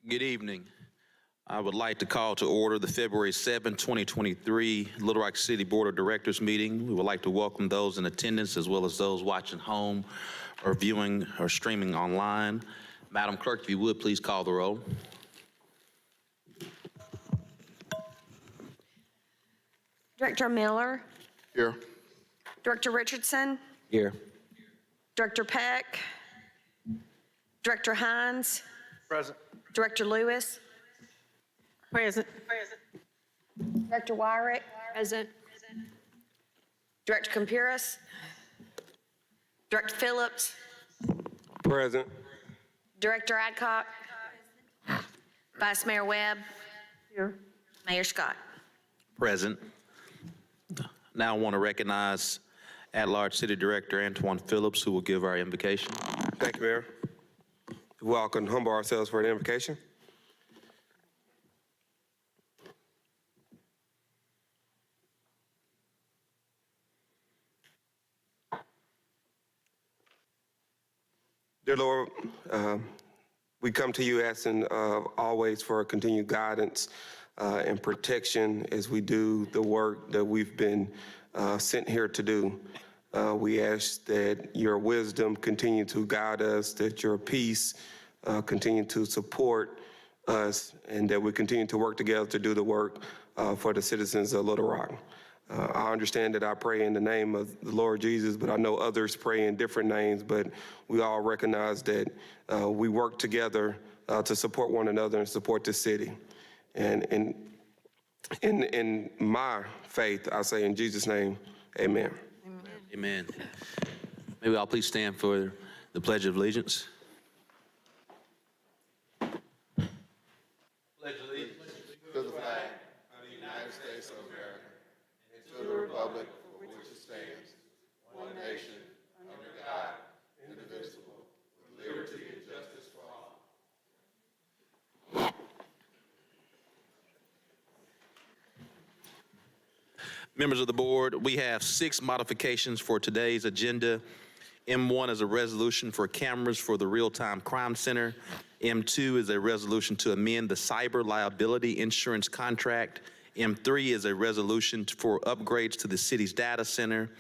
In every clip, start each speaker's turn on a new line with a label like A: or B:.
A: Good evening. I would like to call to order the February 7, 2023 Little Rock City Board of Directors meeting. We would like to welcome those in attendance as well as those watching home or viewing or streaming online. Madam Clerk, if you would, please call the roll.
B: Director Miller,
C: Here.
B: Director Richardson,
C: Here.
B: Director Peck, Director Hines,
C: Present.
B: Director Lewis,
D: Present.
B: Director Wyrick,
D: Present.
B: Director Campuris, Director Phillips,
C: Present.
B: Director Adcock, Vice Mayor Webb,
D: Here.
B: Mayor Scott.
A: Present. Now I want to recognize at-large City Director Antoine Phillips, who will give our invocation.
C: Thank you, Mayor. We all can humble ourselves for the invocation. Dear Lord, we come to you asking always for continued guidance and protection as we do the work that we've been sent here to do. We ask that your wisdom continue to guide us, that your peace continue to support us, and that we continue to work together to do the work for the citizens of Little Rock. I understand that I pray in the name of the Lord Jesus, but I know others pray in different names, but we all recognize that we work together to support one another and support the city. And in my faith, I say in Jesus' name, amen.
A: Amen. May we all please stand for the Pledge of Allegiance.
E: Pledge allegiance to the flag of the United States of America and to the republic for which it stands, one nation, under God, indivisible, with liberty and justice for all.
A: Members of the board, we have 6 modifications for today's agenda. M1 is a resolution for cameras for the Real-Time Crime Center. M2 is a resolution to amend the cyber liability insurance contract. M3 is a resolution for upgrades to the city's data center.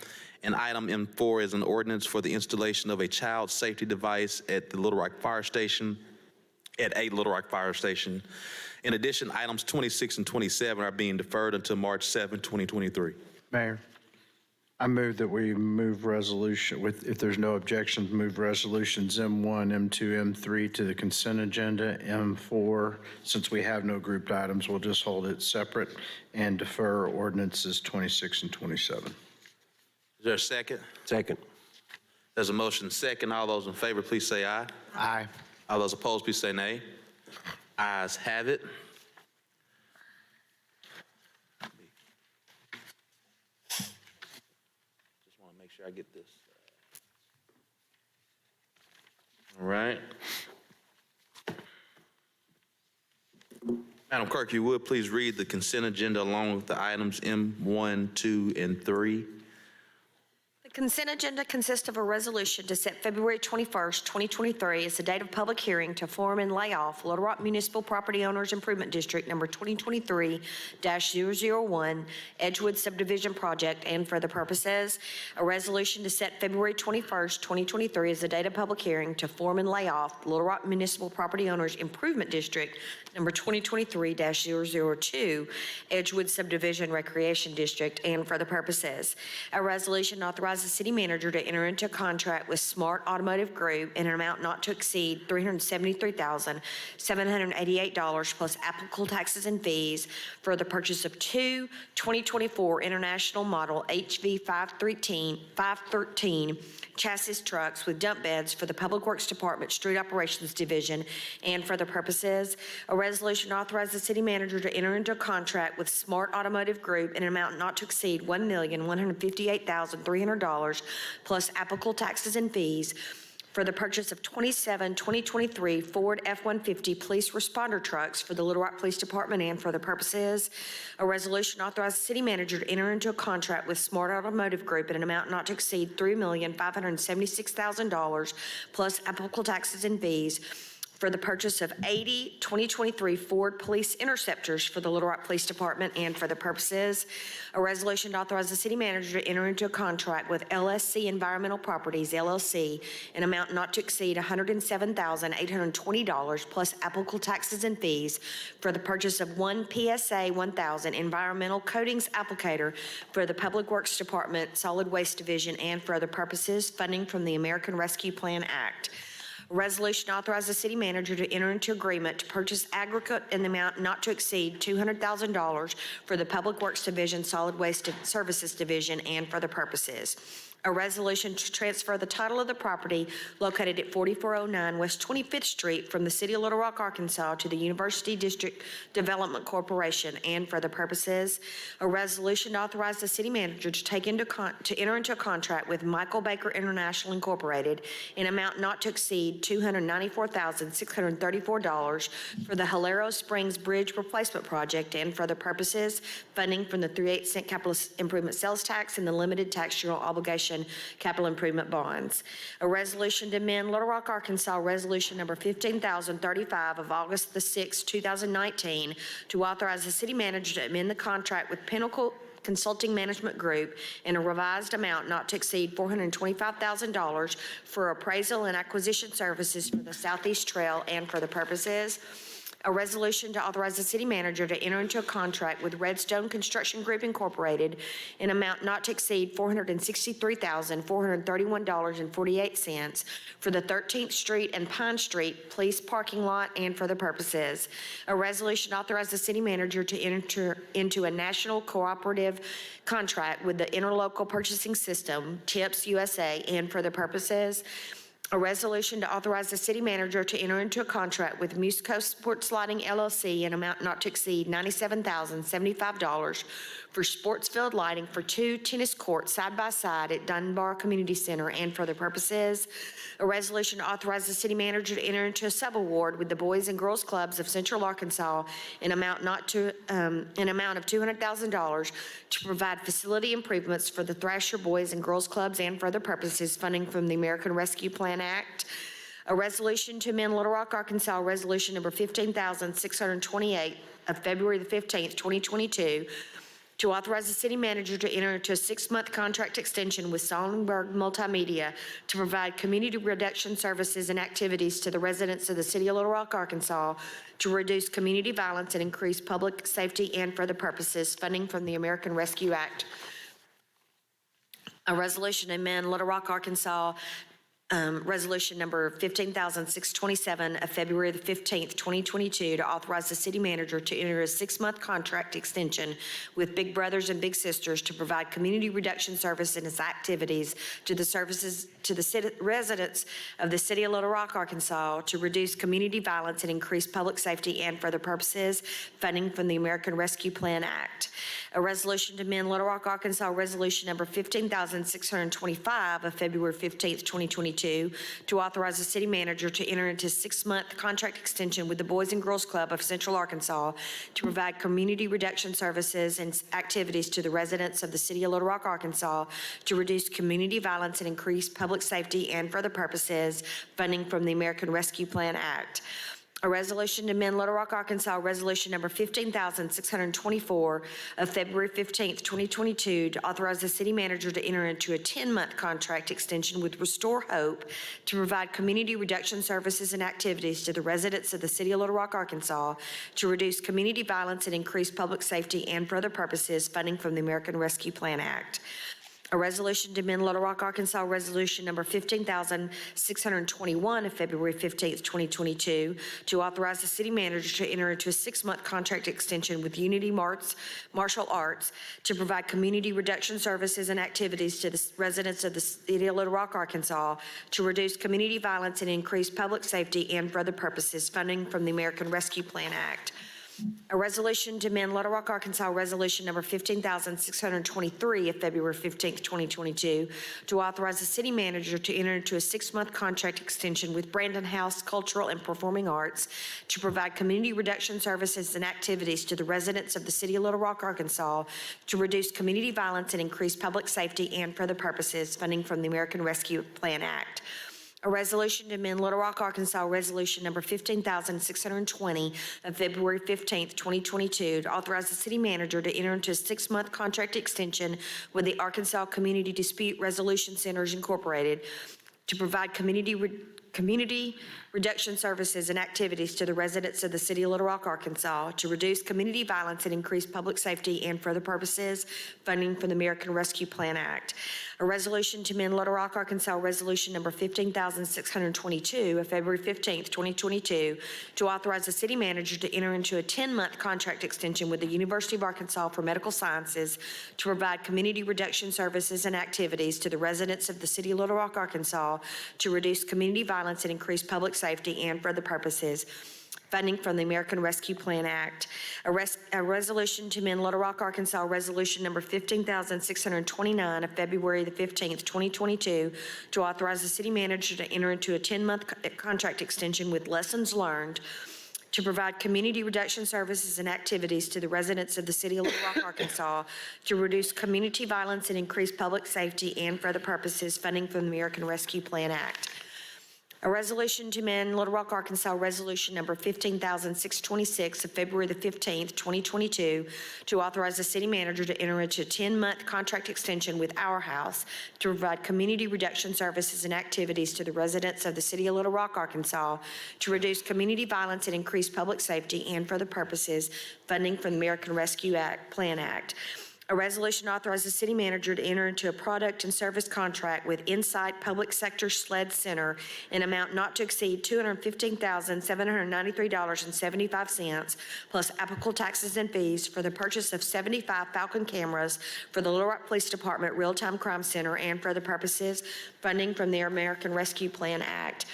A: And item M4 is an ordinance for the installation of a child safety device at the Little Rock Fire Station, at a Little Rock Fire Station. In addition, items 26 and 27 are being deferred until March 7, 2023.
F: Mayor, I move that we move resolution, if there's no objections, move resolutions M1, M2, M3 to the consent agenda. M4, since we have no grouped items, we'll just hold it separate and defer ordinances 26 and 27.
A: Is there a second?
C: Second.
A: There's a motion second. All those in favor, please say aye.
F: Aye.
A: All those opposed, please say nay. Ayes have it. Just want to make sure I get this. All right. Madam Clerk, you would please read the consent agenda along with the items M1, 2, and 3.
B: The consent agenda consists of a resolution to set February 21st, 2023 as the date of public hearing to form and lay off Little Rock Municipal Property Owners Improvement District number 2023-001 Edgewood Subdivision Project and for the purposes. A resolution to set February 21st, 2023 as the date of public hearing to form and lay off Little Rock Municipal Property Owners Improvement District number 2023-002 Edgewood Subdivision Recreation District and for the purposes. A resolution authorizes the city manager to enter into a contract with Smart Automotive Group in an amount not to exceed $373,788 plus applicable taxes and fees for the purchase of 2 2024 International Model HV 513 chassis trucks with dump beds for the Public Works Department Street Operations Division and for the purposes. A resolution authorizes the city manager to enter into a contract with Smart Automotive Group in an amount not to exceed $1,158,300 plus applicable taxes and fees for the purchase of 27 2023 Ford F-150 police responder trucks for the Little Rock Police Department and for the purposes. A resolution authorizes the city manager to enter into a contract with Smart Automotive Group in an amount not to exceed $3,576,000 plus applicable taxes and fees for the purchase of 80 2023 Ford Police Interceptors for the Little Rock Police Department and for the purposes, a resolution to authorize the city manager to enter into a contract with LSC Environmental Properties, LLC, an amount not to exceed $107,820 plus applicable taxes and fees for the purchase of one PSA 1000 environmental coatings applicator for the Public Works Department, Solid Waste Division, and for other purposes, funding from the American Rescue Plan Act. A resolution to authorize the city manager to enter into agreement to purchase aggregate in the amount not to exceed $200,000 for the Public Works Division, Solid Waste Services Division, and for the purposes. A resolution to transfer the title of the property located at 4409 West 25th Street from the City of Little Rock, Arkansas to the University District Development Corporation, and for the purposes. A resolution to authorize the city manager to enter into a contract with Michael Baker International Incorporated in amount not to exceed $294,634 for the Hilero Springs Bridge Replacement Project, and for the purposes, funding from the 3/8 capital improvement sales tax and the limited tax general obligation capital improvement bonds. A resolution to amend Little Rock, Arkansas Resolution number 15,035 of August the 6th, 2019, to authorize the city manager to amend the contract with Pinnacle Consulting Management Group in a revised amount not to exceed $425,000 for appraisal and acquisition services for the Southeast Trail, and for the purposes. A resolution to authorize the city manager to enter into a contract with Redstone Construction Group Incorporated in amount not to exceed $463,431.48 for the 13th Street and Pine Street Police Parking Lot, and for the purposes. A resolution to authorize the city manager to enter into a national cooperative contract with the Interlocal Purchasing System, TIPS USA, and for the purposes. A resolution to authorize the city manager to enter into a contract with Musco Sports Lighting LLC in amount not to exceed $97,075 for sports field lighting for 2 tennis courts side by side at Dunbar Community Center, and for the purposes. A resolution to authorize the city manager to enter into a subaward with the Boys and Girls Clubs of Central Arkansas in amount of $200,000 to provide facility improvements for the Thrasher Boys and Girls Clubs, and for other purposes, funding from the American Rescue Plan Act. A resolution to amend Little Rock, Arkansas Resolution number 15,628 of February the 15th, 2022, to authorize the city manager to enter into a 6-month contract extension with Sonnenberg Multimedia to provide community reduction services and activities to the residents of the City of Little Rock, Arkansas, to reduce community violence and increase public safety, and for the purposes, funding from the American Rescue Act. A resolution to amend Little Rock, Arkansas Resolution number 15,627 of February the 15th, 2022, to authorize the city manager to enter a 6-month contract extension with Big Brothers and Big Sisters to provide community reduction services and activities to the residents of the City of Little Rock, Arkansas, to reduce community violence and increase public safety, and for the purposes, funding from the American Rescue Plan Act. A resolution to amend Little Rock, Arkansas Resolution number 15,625 of February 15th, 2022, to authorize the city manager to enter into a 6-month contract extension with the Boys and Girls Club of Central Arkansas to provide community reduction services and activities to the residents of the City of Little Rock, Arkansas, to reduce community violence and increase public safety, and for other purposes, funding from the American Rescue Plan Act. A resolution to amend Little Rock, Arkansas Resolution number 15,624 of February 15th, 2022, to authorize the city manager to enter into a 10-month contract extension with Restore Hope to provide community reduction services and activities to the residents of the City of Little Rock, Arkansas, to reduce community violence and increase public safety, and for other purposes, funding from the American Rescue Plan Act. A resolution to amend Little Rock, Arkansas Resolution number 15,621 of February 15th, 2022, to authorize the city manager to enter into a 6-month contract extension with Unity Martial Arts to provide community reduction services and activities to the residents of the City of Little Rock, Arkansas, to reduce community violence and increase public safety, and for other purposes, funding from the American Rescue Plan Act. A resolution to amend Little Rock, Arkansas Resolution number 15,623 of February 15th, 2022, to authorize the city manager to enter into a 6-month contract extension with Brandon House Cultural and Performing Arts to provide community reduction services and activities to the residents of the City of Little Rock, Arkansas, to reduce community violence and increase public safety, and for other purposes, funding from the American Rescue Plan Act. A resolution to amend Little Rock, Arkansas Resolution Number 15,620 of February 15th, 2022, to authorize the city manager to enter into a 6-month contract extension with the Arkansas Community Dispute Resolution Centers Incorporated to provide community reduction services and activities to the residents of the city of Little Rock, Arkansas, to reduce community violence and increase public safety and for other purposes, funding from the American Rescue Plan Act. A resolution to amend Little Rock, Arkansas Resolution Number 15,622 of February 15th, 2022, to authorize the city manager to enter into a 10-month contract extension with the University of Arkansas for Medical Sciences to provide community reduction services and activities to the residents of the city of Little Rock, Arkansas, to reduce community violence and increase public safety and for other purposes, funding from the American Rescue Plan Act. A resolution to amend Little Rock, Arkansas Resolution Number 15,629 of February the 15th, 2022, to authorize the city manager to enter into a 10-month contract extension with Lessons Learned to provide community reduction services and activities to the residents of the city of Little Rock, Arkansas, to reduce community violence and increase public safety and for other purposes, funding from the American Rescue Plan Act. A resolution to amend Little Rock, Arkansas Resolution Number 15,626 of February the 15th, 2022, to authorize the city manager to enter into a 10-month contract extension with Our House to provide community reduction services and activities to the residents of the city of Little Rock, Arkansas, to reduce community violence and increase public safety and for other purposes, funding from the American Rescue Plan Act. A resolution authorizes the city manager to enter into a product and service contract with Insight Public Sector SLED Center in amount not to exceed $215,793.75 plus applicable taxes and fees for the purchase of 75 Falcon cameras for the Little Rock Police Department Real-Time Crime Center and for other purposes, funding from the American Rescue Plan Act.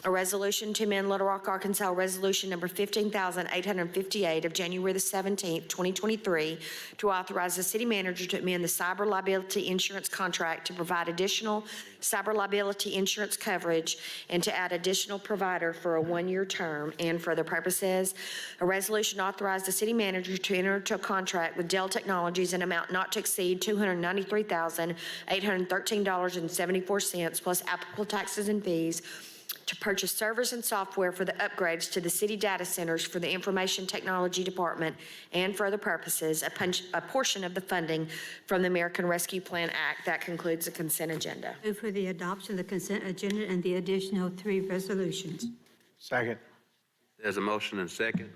B: A resolution to amend Little Rock, Arkansas Resolution Number 15,858 of January the 17th, 2023, to authorize the city manager to amend the cyber liability insurance contract to provide additional cyber liability insurance coverage and to add additional provider for a 1-year term and for other purposes. A resolution authorized the city manager to enter into a contract with Dell Technologies in amount not to exceed $293,813.74 plus applicable taxes and fees to purchase servers and software for the upgrades to the city data centers for the Information Technology Department and for other purposes, a portion of the funding from the American Rescue Plan Act. That concludes the consent agenda.
G: Move for the adoption of the consent agenda and the additional 3 resolutions.
F: Second.
A: There's a motion and second.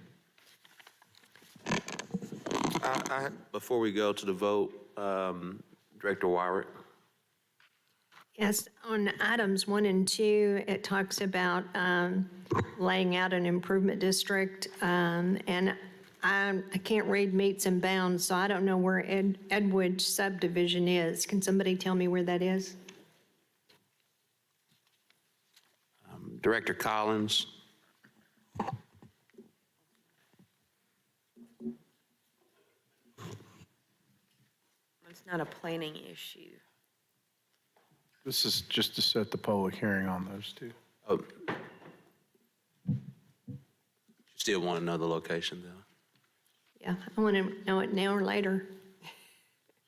A: Before we go to the vote, Director Wyrot.
D: Yes, on items 1 and 2, it talks about laying out an improvement district, and I can't read meets and bounds, so I don't know where Edward subdivision is. Can somebody tell me where that is?
A: Director Collins.
B: It's not a planning issue.
F: This is just to set the public hearing on those two.
A: Oh. Still want to know the location, though?
D: Yeah, I want to know it now or later.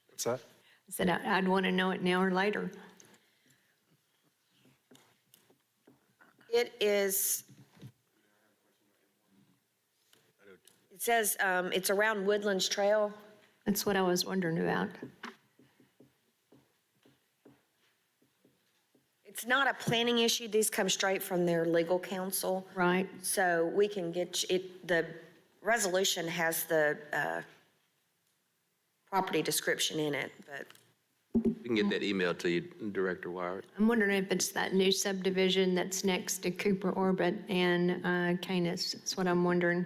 F: What's that?
D: I said I'd want to know it now or later.
B: It is, it says it's around Woodlands Trail.
D: That's what I was wondering about.
B: It's not a planning issue. These come straight from their legal counsel.
D: Right.
B: So we can get it, the resolution has the property description in it, but
A: We can get that email to you, Director Wyrot.
D: I'm wondering if it's that new subdivision that's next to Cooper Orbit and Canis. That's what I'm wondering.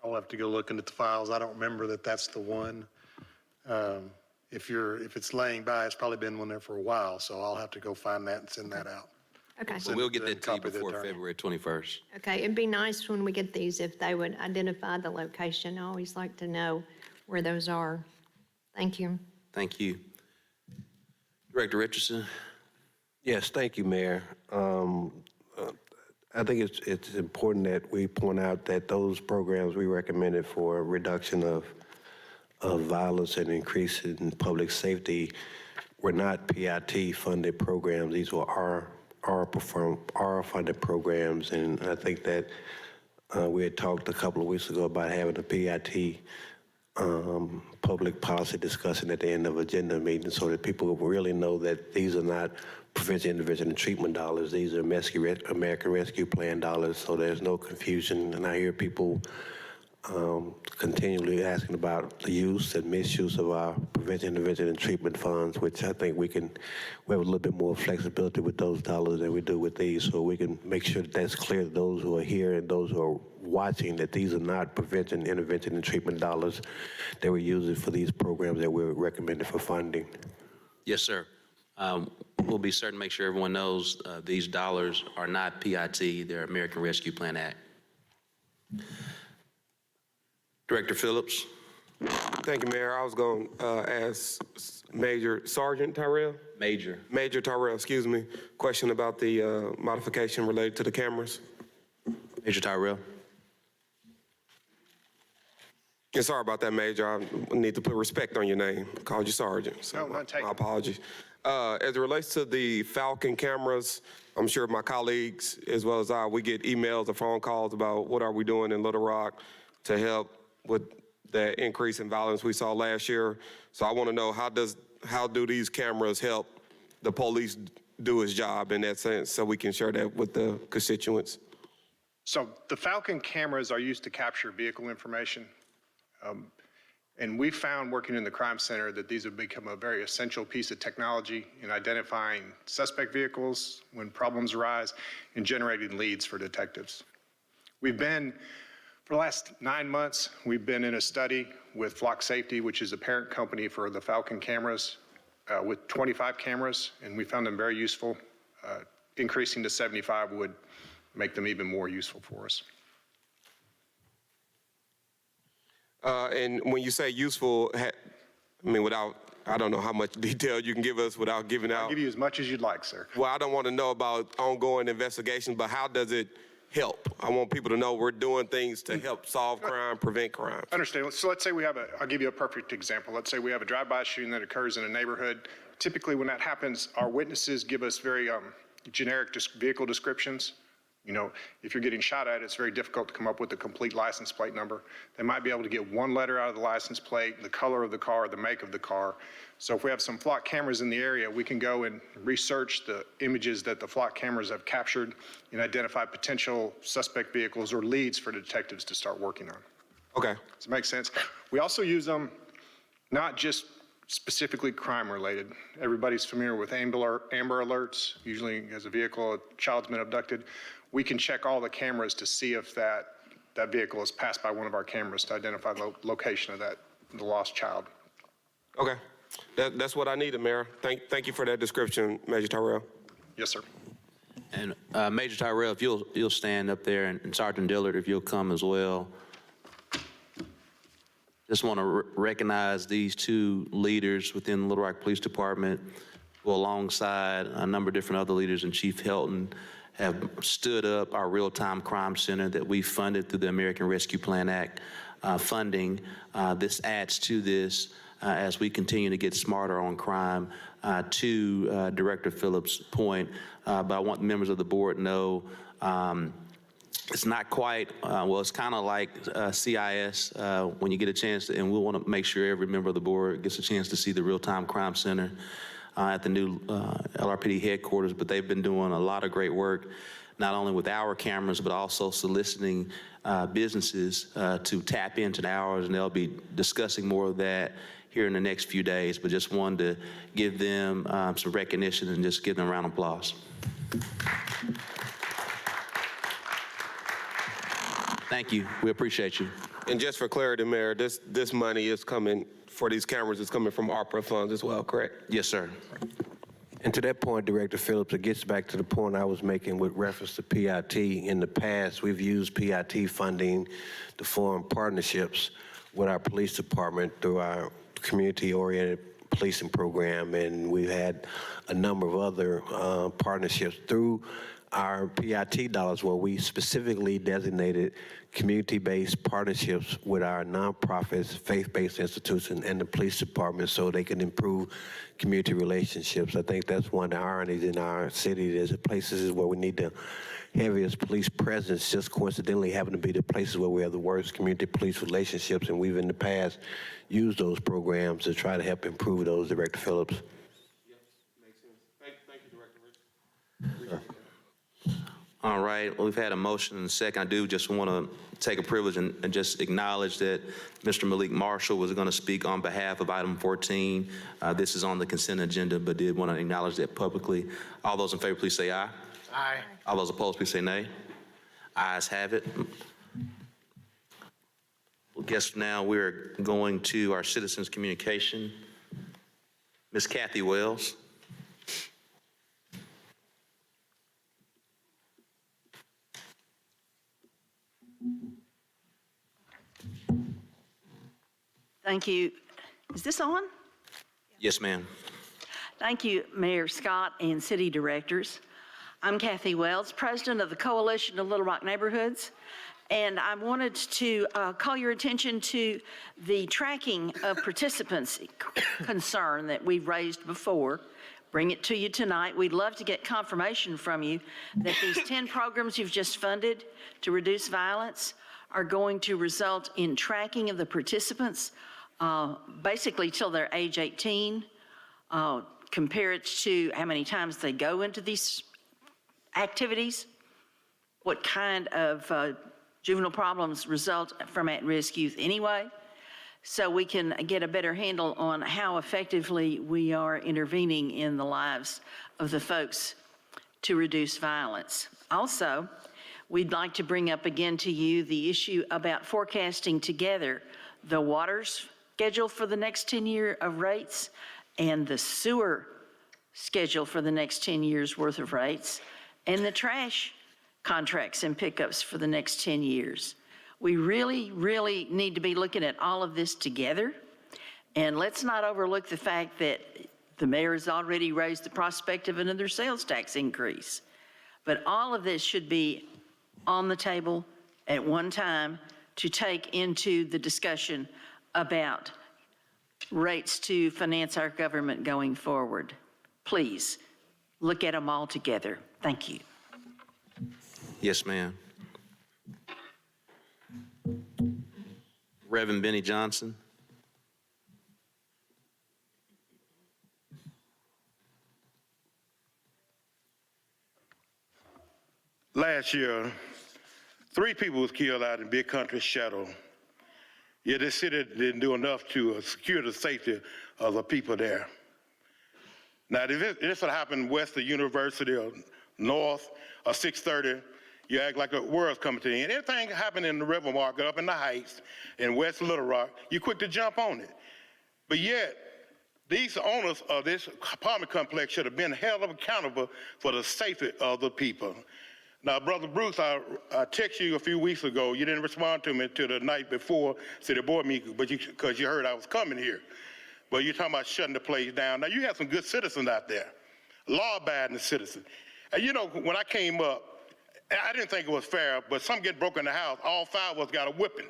H: I'll have to go look into the files. I don't remember that that's the one. If it's laying by, it's probably been one there for a while, so I'll have to go find that and send that out.
D: Okay.
A: So we'll get that to you
H: Copy the
A: before
H: attorney.
A: February 21st.
D: Okay, it'd be nice when we get these if they would identify the location. I always like to know where those are. Thank you.
A: Thank you. Director Richardson.
I: Yes, thank you, Mayor.
C: I think it's important that we point out that those programs we recommended for reduction of violence and increase in public safety were not PIT-funded programs. These were our funded programs, and I think that we had talked a couple of weeks ago about having a PIT public policy discussion at the end of agenda meeting so that people really know that these are not prevention, intervention, and treatment dollars. These are American Rescue Plan dollars, so there's no confusion. And I hear people continually asking about the use and misuse of our prevention, intervention, and treatment funds, which I think we have a little bit more flexibility with those dollars than we do with these, so we can make sure that that's clear to those who are here and those who are watching, that these are not prevention, intervention, and treatment dollars that we're using for these programs that we're recommending for funding.
A: Yes, sir. We'll be certain to make sure everyone knows these dollars are not PIT, they're American Rescue Plan Act. Director Phillips.
C: Thank you, Mayor. I was going to ask Sergeant Tyrell?
A: Major
C: Tyrell, excuse me, question about the modification related to the cameras.
A: Major Tyrell.
C: Yeah, sorry about that, Major. I need to put respect on your name. Called you Sergeant, so
H: No, take
C: my
H: it.
C: apologies. As it relates to the Falcon cameras, I'm sure my colleagues, as well as we get emails or phone calls about what are we doing in Little Rock to help with the increase in violence we saw last year. So I want to know, how do these cameras help the police do its job in that sense, so we can share that with the constituents?
H: So the Falcon cameras are used to capture vehicle information. And we found, working in the crime center, that these have become a very essential piece of technology in identifying suspect vehicles when problems arise and generating leads for detectives. For the last 9 months, we've been in a study with Flock Safety, which is a parent company for the Falcon cameras, with 25 cameras, and we found them very useful. Increasing to 75 would make them even more useful for us.
C: And when you say useful, I mean, I don't know how much detail you can give us without giving out.
H: I'll give you as much as you'd like, sir.
C: Well, I don't want to know about ongoing investigations, but how does it help? I want people to know we're doing things to help solve crime, prevent crime.
H: Understand. So let's say I'll give you a perfect example. Let's say we have a drive-by shooting that occurs in a neighborhood. Typically, when that happens, our witnesses give us very generic vehicle descriptions. You know, if you're getting shot at, it's very difficult to come up with the complete license plate number. They might be able to get one letter out of the license plate, the color of the car, the make of the car. So if we have some flock cameras in the area, we can go and research the images that the flock cameras have captured and identify potential suspect vehicles or leads for detectives to start working on.
C: Okay.
H: Does it make sense? We also use them not just specifically crime related. Everybody's familiar with Amber Alerts. Usually as a vehicle, a child's been abducted. We can check all the cameras to see if that vehicle is passed by one of our cameras to identify the location of the lost child.
C: Okay. That's what I needed, Mayor. Thank you for that description, Major Tyrell.
H: Yes, sir.
A: And Major Tyrell, if you'll stand up there, and Sergeant Dillard, if you'll come as well. Just want to recognize these two leaders within the Little Rock Police Department who, alongside a number of different other leaders and Chief Helton, have stood up our real-time crime center that we funded through the American Rescue Plan Act funding. This adds to this as we continue to get smarter on crime. To Director Phillips' point, but I want the members of the board to know it's not quite, well, it's kind of like CIS when you get a chance to, and we'll want to make sure every member of the board gets a chance to see the real-time crime center at the new LRPD headquarters, but they've been doing a lot of great work, not only with our cameras, but also soliciting businesses to tap into ours, and they'll be discussing more of that here in the next few days, but just wanted to give them some recognition and just give them a round of applause. Thank you. We appreciate you.
C: And just for clarity, Mayor, this money is coming for these cameras. It's coming from ARPA funds as well, correct?
A: Yes, sir.
I: And to that point, Director Phillips, it gets back to the point I was making with reference to PIT. In the past, we've used PIT funding to form partnerships with our police department through our community-oriented policing program, and we've had a number of other partnerships through our PIT dollars where we specifically designated community-based partnerships with our nonprofits, faith-based institutions, and the police department so they can improve community relationships. I think that's one of the ironies in our city. There's places where we need the heaviest police presence, just coincidentally happen to be the places where we have the worst community police relationships, and we've in the past used those programs to try to help improve those, Director Phillips.
C: Thank you, Director Rich.
A: All right, well, we've had a motion and a second. I do just want to take a privilege and just acknowledge that Mr. Malik Marshall was going to speak on behalf of item 14. This is on the consent agenda, but did want to acknowledge that publicly. All those in favor, please say aye.
F: Aye.
A: All those opposed, please say nay. Ayes have it. Well, guess now we're going to our citizens' communication. Ms. Kathy Wells.
J: Thank you. Is this on?
A: Yes, ma'am.
J: Thank you, Mayor Scott and city directors. I'm Kathy Wells, president of the Coalition of Little Rock Neighborhoods, and I wanted to call your attention to the tracking of participants concern that we've raised before. Bring it to you tonight. We'd love to get confirmation from you that these 10 programs you've just funded to reduce violence are going to result in tracking of the participants basically till they're age 18. Compare it to how many times they go into these activities, what kind of juvenile problems result from at-risk youth anyway, so we can get a better handle on how effectively we are intervening in the lives of the folks to reduce violence. Also, we'd like to bring up again to you the issue about forecasting together the water schedule for the next 10 years of rates and the sewer schedule for the next 10 years worth of rates and the trash contracts and pickups for the next 10 years. We really, really need to be looking at all of this together. And let's not overlook the fact that the mayor has already raised the prospect of another sales tax increase. But all of this should be on the table at one time to take into the discussion about rates to finance our government going forward. Please look at them all together. Thank you.
A: Yes, ma'am. Reverend Benny Johnson.
E: Last year, 3 people was killed out in Big Country Chateau. Yet this city didn't do enough to secure the safety of the people there. Now, if this would happen west of University or north or 630, you act like the world's coming to the end. Anything happening in the River Market up in the Heights in West Little Rock, you're quick to jump on it. But yet, these owners of this apartment complex should have been held accountable for the safety of the people. Now, Brother Bruce, I texted you a few weeks ago. You didn't respond to me until the night before city board meeting, but because you heard I was coming here. But you're talking about shutting the place down. Now, you have some good citizens out there, law-abiding citizens. And you know, when I came up, I didn't think it was fair, but some get broke in the house. All 5 of us got a whipping.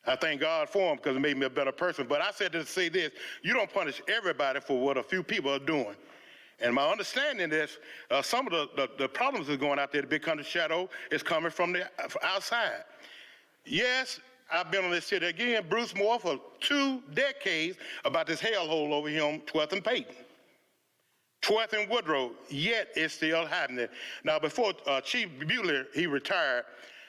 E: I thank God for them because it made me a better person. But I said to say this, you don't punish everybody for what a few people are doing. And my understanding is some of the problems that's going out there at Big Country Chateau is coming from the outside. Yes, I've been on this city again, Bruce Moore, for 2 decades about this hellhole over here on 12th and Peyton. 12th and Woodrow, yet it's still happening. Now, before Chief Bueller, he retired,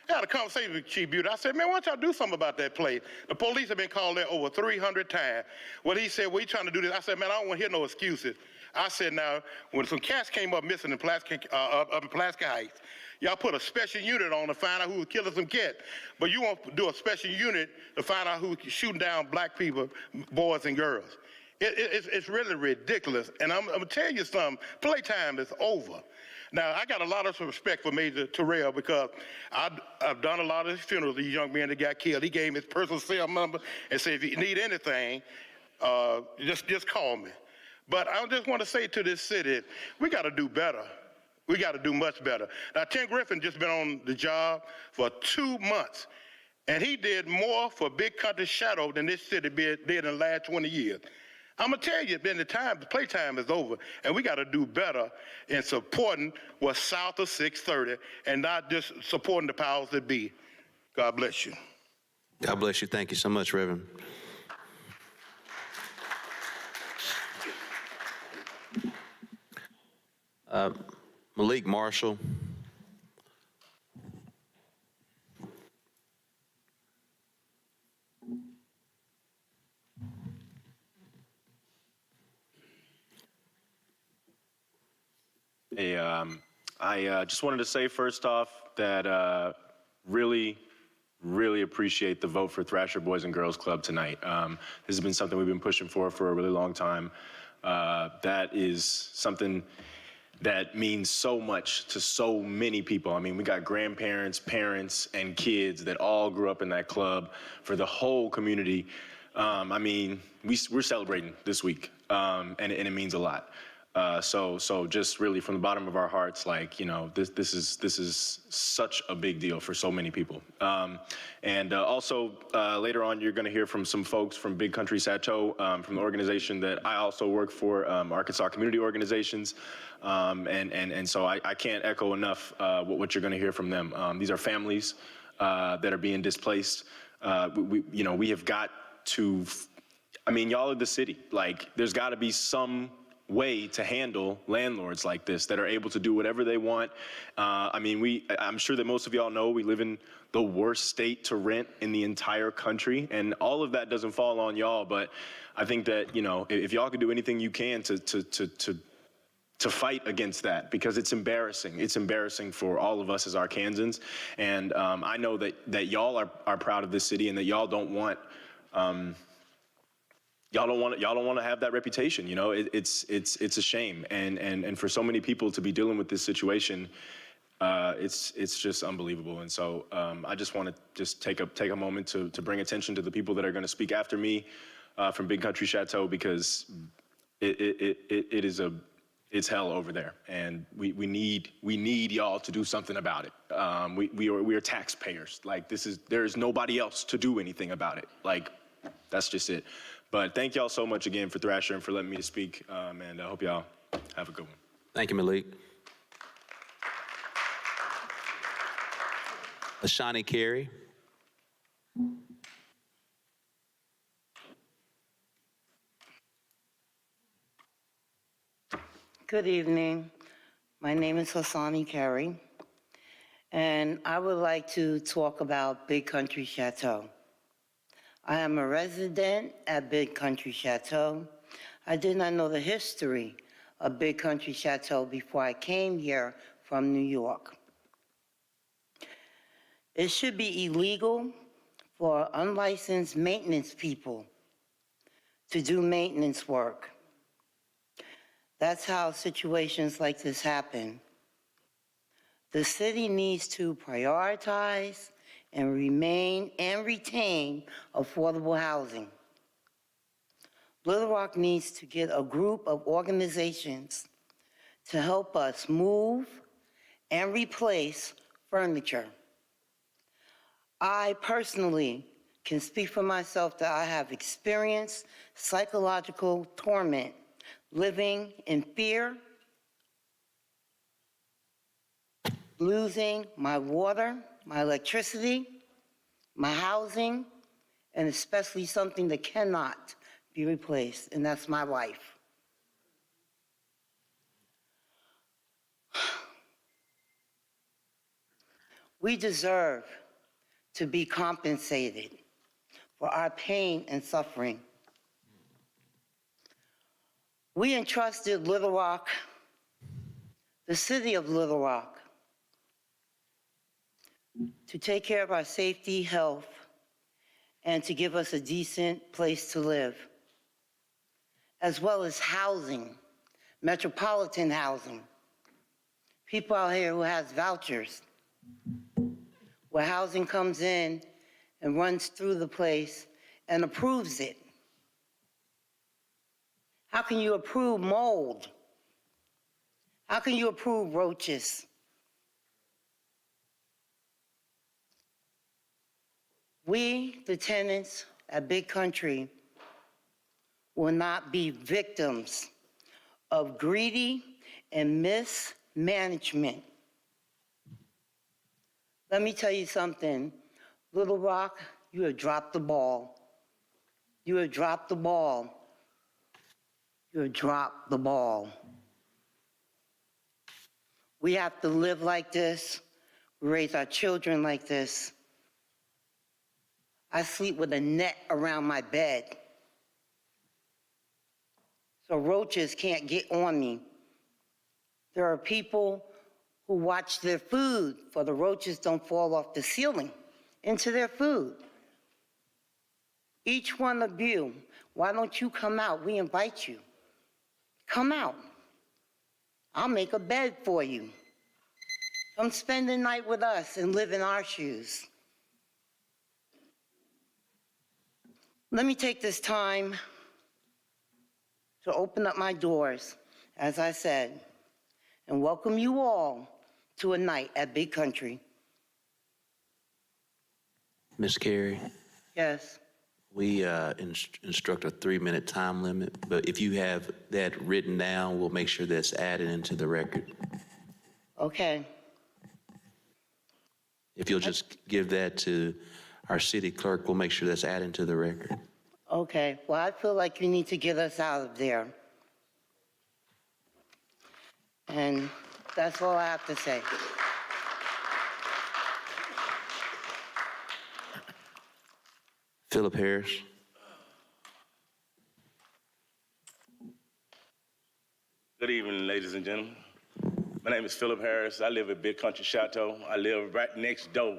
E: I had a conversation with Chief Bueller. I said, man, why don't y'all do something about that place? The police have been called there over 300 times. Well, he said, well, you trying to do this? I said, man, I don't want to hear no excuses. I said, now, when some cats came up missing in Pulaski Heights, y'all put a special unit on to find out who was killing some cats. But you won't do a special unit to find out who's shooting down black people, boys and girls. It's really ridiculous. And I'm going to tell you something. Playtime is over. Now, I got a lot of respect for Major Terrell because I've done a lot of his funerals, these young men that got killed. He gave me his personal cell number and said, if you need anything, just call me. But I just want to say to this city, we got to do better. We got to do much better. Now, Tim Griffin just been on the job for 2 months, and he did more for Big Country Chateau than this city did in the last 20 years. I'm going to tell you, the playtime is over, and we got to do better in supporting what's south of 630 and not just supporting the powers that be. God bless you.
A: God bless you. Thank you so much, Reverend. Malik Marshall.
K: Hey, I just wanted to say first off that really appreciate the vote for Thrasher Boys and Girls Club tonight. This has been something we've been pushing for a really long time. That is something that means so much to so many people. I mean, we got grandparents, parents, and kids that all grew up in that club. For the whole community, I mean, we're celebrating this week, and it means a lot. So just really from the bottom of our hearts, like, you know, this is such a big deal for so many people. And also later on, you're going to hear from some folks from Big Country Chateau, from the organization that I also work for, Arkansas Community Organizations. And so I can't echo enough what you're going to hear from them. These are families that are being displaced. We have got to, I mean, y'all are the city. Like, there's got to be some way to handle landlords like this that are able to do whatever they want. I'm sure that most of y'all know we live in the worst state to rent in the entire country, and all of that doesn't fall on y'all. But I think that, you know, if y'all could do anything you can to fight against that, because it's embarrassing. It's embarrassing for all of us as Arkansans, and I know that y'all are proud of this city, and that y'all don't want. Y'all don't want to have that reputation, you know. It's a shame, and for so many people to be dealing with this situation, it's just unbelievable. And so I just want to take a moment to bring attention to the people that are going to speak after me from Big Country Chateau, because it's hell over there, and we need y'all to do something about it. We are taxpayers. Like, there is nobody else to do anything about it. Like, that's just it. But thank y'all so much again for Thrasher and for letting me to speak, and I hope y'all have a good one.
A: Thank you, Malik. Ashani Carey.
L: Good evening. My name is Hassani Carey, and I would like to talk about Big Country Chateau. I am a resident at Big Country Chateau. I did not know the history of Big Country Chateau before I came here from New York. It should be illegal for unlicensed maintenance people to do maintenance work. That's how situations like this happen. The city needs to prioritize and retain affordable housing. Little Rock needs to get a group of organizations to help us move and replace furniture. I personally can speak for myself that I have experienced psychological torment living in fear, losing my water, my electricity, my housing, and especially something that cannot be replaced, and that's my life. We deserve to be compensated for our pain and suffering. We entrusted Little Rock, the city of Little Rock, to take care of our safety, health, and to give us a decent place to live, as well as housing, metropolitan housing. People out here who has vouchers, where housing comes in and runs through the place and approves it. How can you approve mold? How can you approve roaches? We, the tenants at Big Country, will not be victims of greedy and mismanagement. Let me tell you something. Little Rock, you have dropped the ball. You have dropped the ball. You have dropped the ball. We have to live like this, raise our children like this. I sleep with a net around my bed, so roaches can't get on me. There are people who watch their food for the roaches don't fall off the ceiling into their food. Each one of you, why don't you come out? We invite you. Come out. I'll make a bed for you. Come spend the night with us and live in our shoes. Let me take this time to open up my doors, as I said, and welcome you all to a night at Big Country.
A: Ms. Carey,
L: Yes.
A: we instruct a 3-minute time limit, but if you have that written down, we'll make sure that's added into the record.
L: Okay.
A: If you'll just give that to our city clerk, we'll make sure that's added into the record.
L: Okay. Well, I feel like you need to get us out of there. And that's all I have to say.
A: Philip Harris.
K: Good evening, ladies and gentlemen. My name is Philip Harris. I live at Big Country Chateau. I live right next door.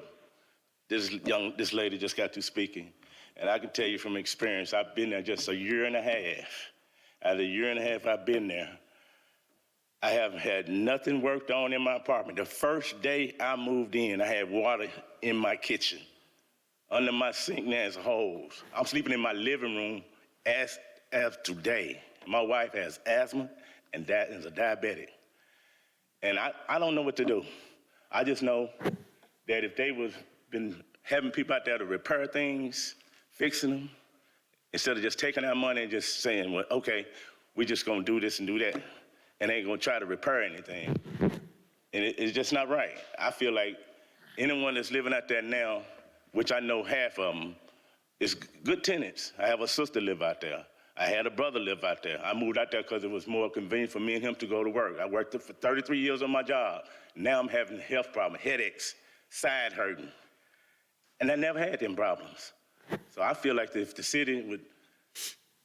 K: This lady just got to speaking. And I can tell you from experience, I've been there just a year and a half. Out of the year and a half I've been there, I haven't had nothing worked on in my apartment. The first day I moved in, I had water in my kitchen. Under my sink, there's holes. I'm sleeping in my living room as today. My wife has asthma and that is a diabetic. And I don't know what to do. I just know that if they was been having people out there to repair things, fixing them, instead of just taking our money and just saying, well, okay, we just gonna do this and do that, and ain't gonna try to repair anything. And it's just not right. I feel like anyone that's living out there now, which I know half of them, is good tenants. I have a sister live out there. I had a brother live out there. I moved out there because it was more convenient for me and him to go to work. I worked for 33 years on my job. Now I'm having health problems, headaches, side hurting. And I never had them problems. So I feel like if the city would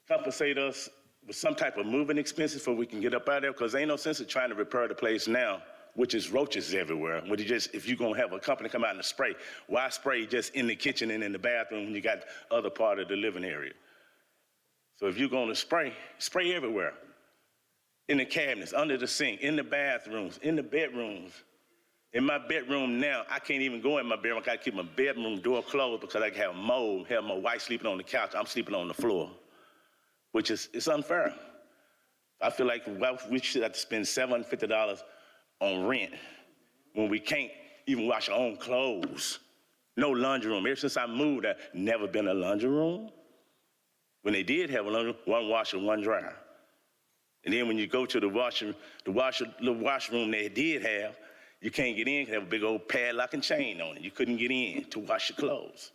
K: compensate us with some type of moving expenses so we can get up out of there, because ain't no sense of trying to repair the place now, which is roaches everywhere. Would you just, if you're gonna have a company come out and spray, why spray just in the kitchen and in the bathroom when you got other part of the living area? So if you're gonna spray, spray everywhere. In the cabinets, under the sink, in the bathrooms, in the bedrooms. In my bedroom now, I can't even go in my bedroom. I gotta keep my bedroom door closed because I have mold, have my wife sleeping on the couch. I'm sleeping on the floor, which is, it's unfair. I feel like we should have to spend $750 on rent when we can't even wash our own clothes. No laundry room. Ever since I moved, I've never been a laundry room. When they did have a laundry room, one washer, one dryer. And then when you go to the washroom they did have, you can't get in, have a big old padlock and chain on it. You couldn't get in to wash your clothes.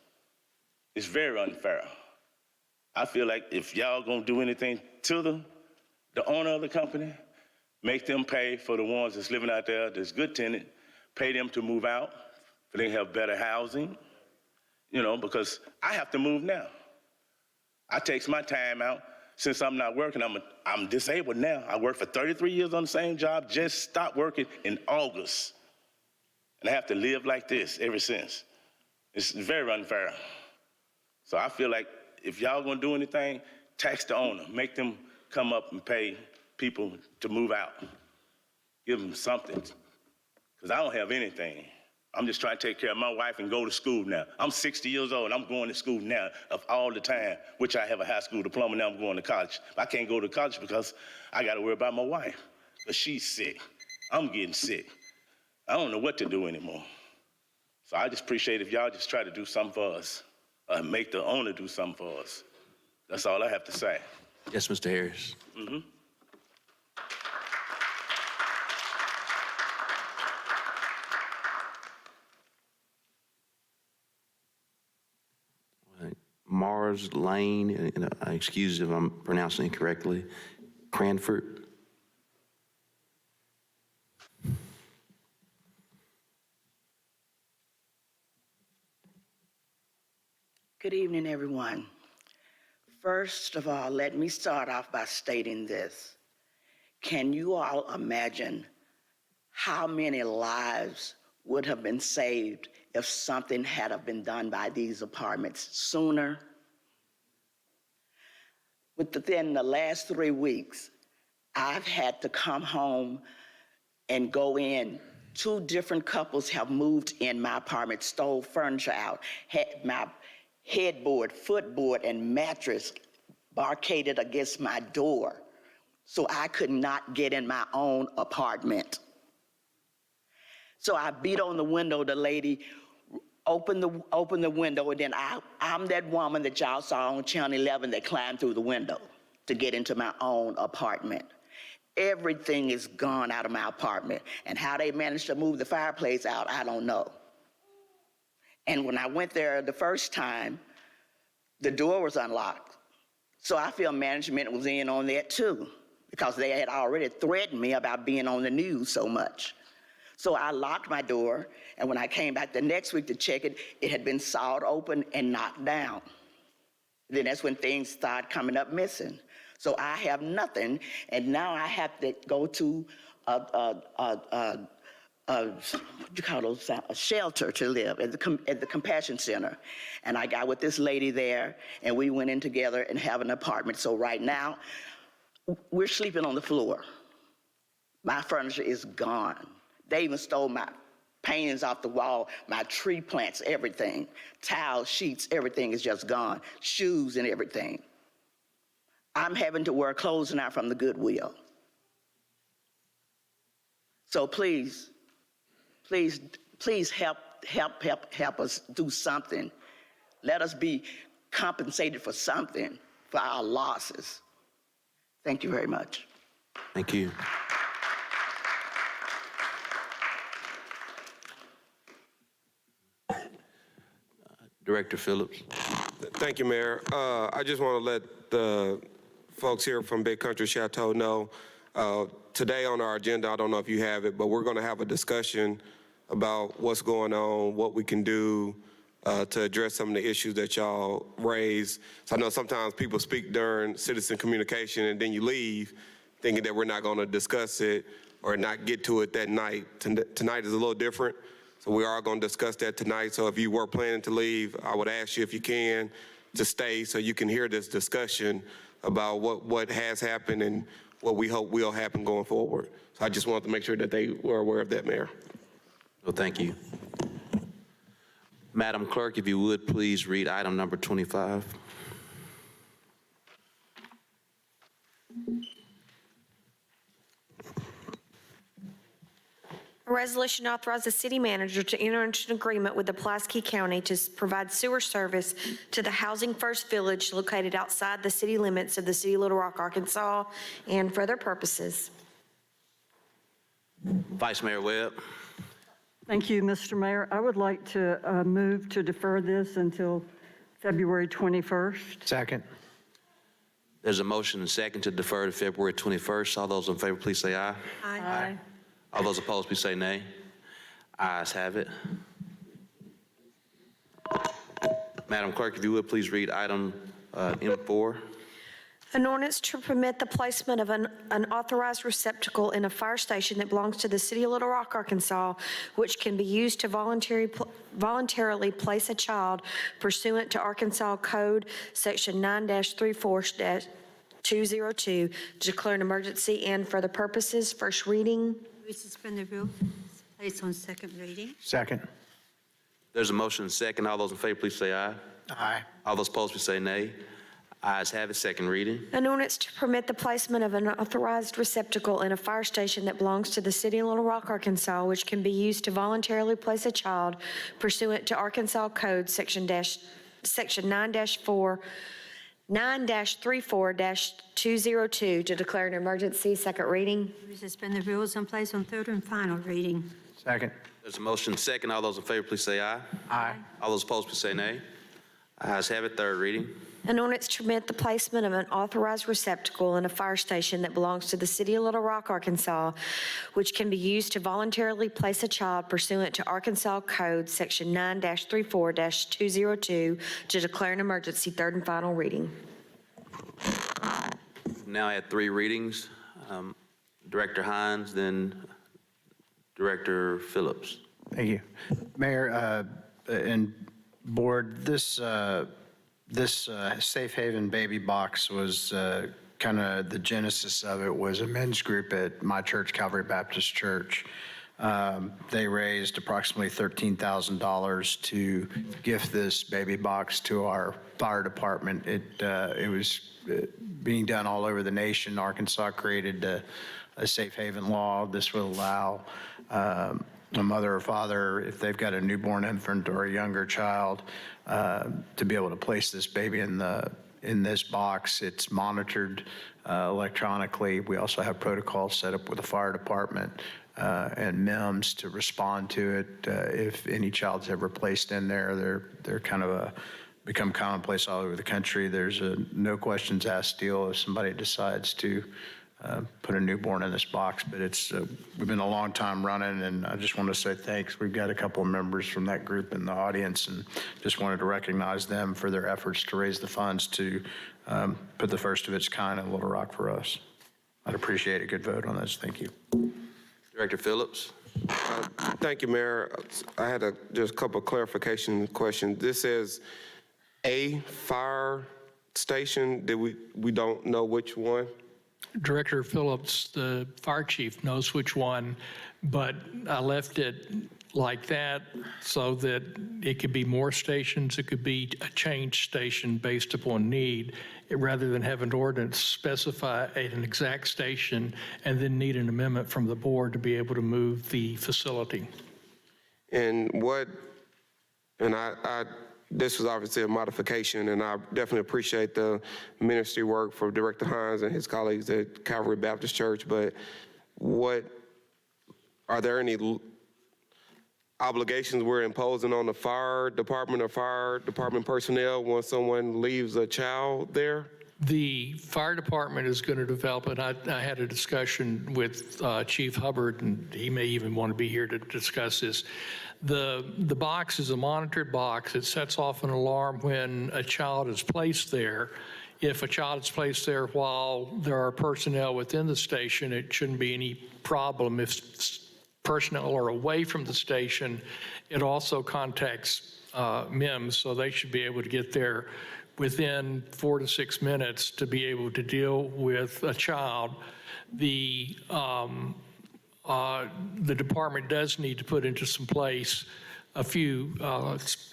K: It's very unfair. I feel like if y'all gonna do anything to the owner of the company, make them pay for the ones that's living out there, that's good tenant, pay them to move out, so they can have better housing, you know, because I have to move now. I takes my time out. Since I'm not working, I'm disabled now. I worked for 33 years on the same job, just stopped working in August. And I have to live like this ever since. It's very unfair. So I feel like if y'all gonna do anything, tax the owner, make them come up and pay people to move out. Give them something, because I don't have anything. I'm just trying to take care of my wife and go to school now. I'm 60 years old, and I'm going to school now of all the time, which I have a high school diploma, now I'm going to college. I can't go to college because I got to worry about my wife, but she's sick.
M: I'm getting sick. I don't know what to do anymore. So I just appreciate if y'all just try to do something for us, make the owner do something for us. That's all I have to say.
A: Yes, Mr. Harris. Mars Lane, excuse if I'm pronouncing it correctly, Cranford.
N: Good evening, everyone. First of all, let me start off by stating this. Can you all imagine how many lives would have been saved if something had been done by these apartments sooner? Within the last 3 weeks, I've had to come home and go in. 2 different couples have moved in my apartment, stole furniture out, had my headboard, footboard, and mattress barricaded against my door, so I could not get in my own apartment. So I beat on the window, the lady opened the window, and then I'm that woman that y'all saw on Channel 11 that climbed through the window to get into my own apartment. Everything is gone out of my apartment, and how they managed to move the fireplace out, I don't know. And when I went there the first time, the door was unlocked. So I feel management was in on that too, because they had already threatened me about being on the news so much. So I locked my door, and when I came back the next week to check it, it had been sawed open and knocked down. Then that's when things started coming up missing. So I have nothing, and now I have to go to a shelter to live at the Compassion Center. And I got with this lady there, and we went in together and have an apartment. So right now, we're sleeping on the floor. My furniture is gone. They even stole my paintings off the wall, my tree plants, everything. Towels, sheets, everything is just gone. Shoes and everything. I'm having to wear clothes now from the Goodwill. So please help us do something. Let us be compensated for something for our losses. Thank you very much.
A: Thank you. Director Phillips.
C: Thank you, Mayor. I just want to let the folks here from Big Country Chateau know, today on our agenda, I don't know if you have it, but we're going to have a discussion about what's going on, what we can do to address some of the issues that y'all raise. So I know sometimes people speak during citizen communication and then you leave thinking that we're not going to discuss it or not get to it that night. Tonight is a little different. So we are going to discuss that tonight. So if you were planning to leave, I would ask you if you can to stay so you can hear this discussion about what has happened and what we hope will happen going forward. So I just wanted to make sure that they were aware of that, Mayor.
A: Well, thank you. Madam Clerk, if you would please read item number 25.
B: A resolution authorizes the city manager to enter into an agreement with the Pulaski County to provide sewer service to the Housing First Village located outside the city limits of the city of Little Rock, Arkansas, and for other purposes.
A: Vice Mayor Webb.
O: Thank you, Mr. Mayor. I would like to move to defer this until February 21st.
F: Second.
A: There's a motion and second to defer to February 21st. All those in favor, please say aye.
O: Aye.
A: All those opposed, please say nay. Ayes have it. Madam Clerk, if you would please read item M4.
B: An ordinance to permit the placement of an unauthorized receptacle in a fire station that belongs to the city of Little Rock, Arkansas, which can be used to voluntarily place a child pursuant to Arkansas Code Section 9-34-202, to declare an emergency and for the purposes. First reading.
G: We suspend the rules, place on second reading.
F: Second.
A: There's a motion and second. All those in favor, please say aye.
F: Aye.
A: All those opposed, please say nay. Ayes have it, second reading.
B: An ordinance to permit the placement of an authorized receptacle in a fire station that belongs to the city of Little Rock, Arkansas, which can be used to voluntarily place a child pursuant to Arkansas Code Section 9-34-202 to declare an emergency. Second reading.
G: Suspend the rules and place on third and final reading.
F: Second.
A: There's a motion second. All those in favor, please say aye.
F: Aye.
A: All those opposed, please say nay. Ayes have it, third reading.
B: An ordinance to permit the placement of an authorized receptacle in a fire station that belongs to the city of Little Rock, Arkansas, which can be used to voluntarily place a child pursuant to Arkansas Code Section 9-34-202 to declare an emergency. Third and final reading.
A: Now at three readings. Director Hines, then Director Phillips.
F: Thank you. Mayor and Board, this Safe Haven baby box was kind of the genesis of it was a men's group at my church, Calvary Baptist Church. They raised approximately $13,000 to gift this baby box to our fire department. It was being done all over the nation. Arkansas created a safe haven law. This would allow a mother or father, if they've got a newborn infant or a younger child, to be able to place this baby in this box. It's monitored electronically. We also have protocols set up with the fire department and MEMS to respond to it. If any child's ever placed in there, they're kind of become commonplace all over the country. There's a no questions asked deal if somebody decides to put a newborn in this box, but we've been a long time running, and I just want to say thanks. We've got a couple of members from that group in the audience, and just wanted to recognize them for their efforts to raise the funds to put the first of its kind in Little Rock for us. I'd appreciate a good vote on this. Thank you.
A: Director Phillips.
C: Thank you, Mayor. I had just a couple of clarification questions. This is a fire station that we don't know which one?
P: Director Phillips, the fire chief, knows which one, but I left it like that so that it could be more stations. It could be a change station based upon need, rather than have an ordinance specify an exact station and then need an amendment from the board to be able to move the facility.
C: And this was obviously a modification, and I definitely appreciate the ministry work for Director Hines and his colleagues at Calvary Baptist Church, but are there any obligations we're imposing on the fire department or fire department personnel when someone leaves a child there?
P: The fire department is going to develop, and I had a discussion with Chief Hubbard, and he may even want to be here to discuss this. The box is a monitored box. It sets off an alarm when a child is placed there. If a child is placed there while there are personnel within the station, it shouldn't be any problem. If personnel are away from the station, it also contacts MEMS, so they should be able to get there within 4 to 6 minutes to be able to deal with a child. The department does need to put into some place a few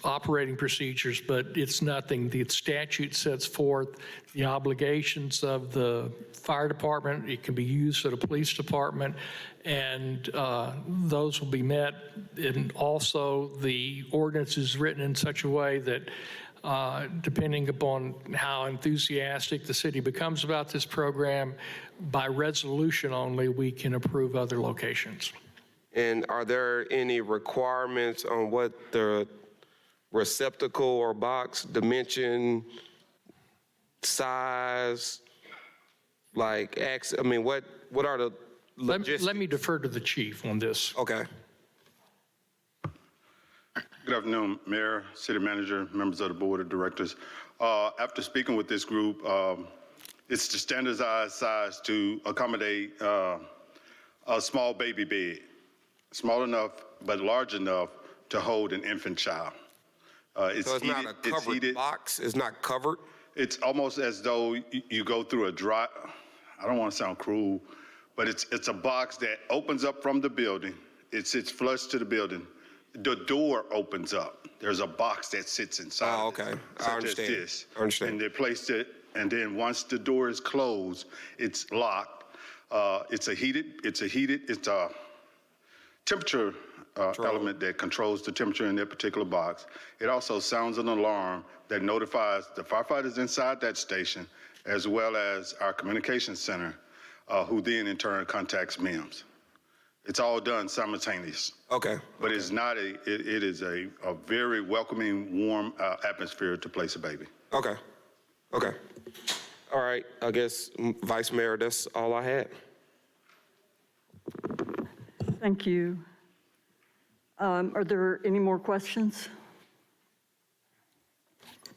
P: operating procedures, but it's nothing. The statute sets forth the obligations of the fire department. It can be used at a police department, and those will be met. And also, the ordinance is written in such a way that depending upon how enthusiastic the city becomes about this program, by resolution only, we can approve other locations.
C: And are there any requirements on what the receptacle or box dimension, size, what are the logistics?
P: Let me defer to the chief on this.
C: Okay.
E: Good afternoon, Mayor, City Manager, members of the Board of Directors. After speaking with this group, it's the standardized size to accommodate a small baby bed, small enough but large enough to hold an infant child.
C: So it's not a covered box? It's not covered?
E: It's almost as though you go through a dry, I don't want to sound cruel, but it's a box that opens up from the building. It sits flush to the building. The door opens up. There's a box that sits inside.
C: Oh, okay. I understand.
E: Such as this.
C: I understand.
E: And they placed it and then once the door is closed, it's locked. It's a temperature element that controls the temperature in that particular box. It also sounds an alarm that notifies the firefighters inside that station, as well as our communications center, who then in turn contacts MEMS. It's all done simultaneous.
C: Okay.
E: But it's not it is a very welcoming, warm atmosphere to place a baby.
C: Okay. Okay. All right. I guess, Vice Mayor, that's all I had.
O: Thank you. Are there any more questions?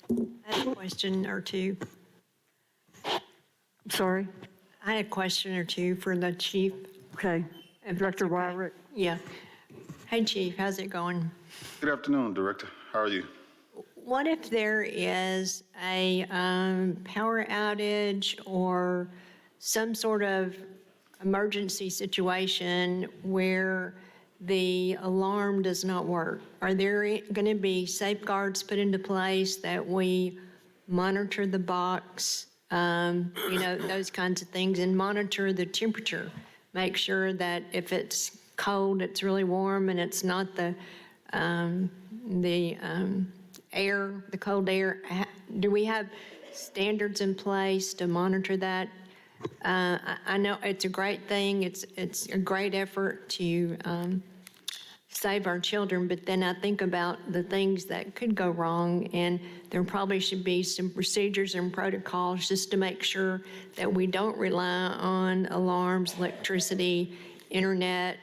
D: I had a question or two.
O: Sorry.
D: I had a question or two for the chief.
O: Okay. Director Wyrick.
D: Yeah. Hey, Chief, how's it going?
E: Good afternoon, Director. How are you?
D: What if there is a power outage or some sort of emergency situation where the alarm does not work? Are there going to be safeguards put into place that we monitor the box, those kinds of things, and monitor the temperature? Make sure that if it's cold, it's really warm, and it's not the cold air. Do we have standards in place to monitor that? I know it's a great thing. It's a great effort to save our children, but then I think about the things that could go wrong, and there probably should be some procedures and protocols just to make sure that we don't rely on alarms, electricity, internet,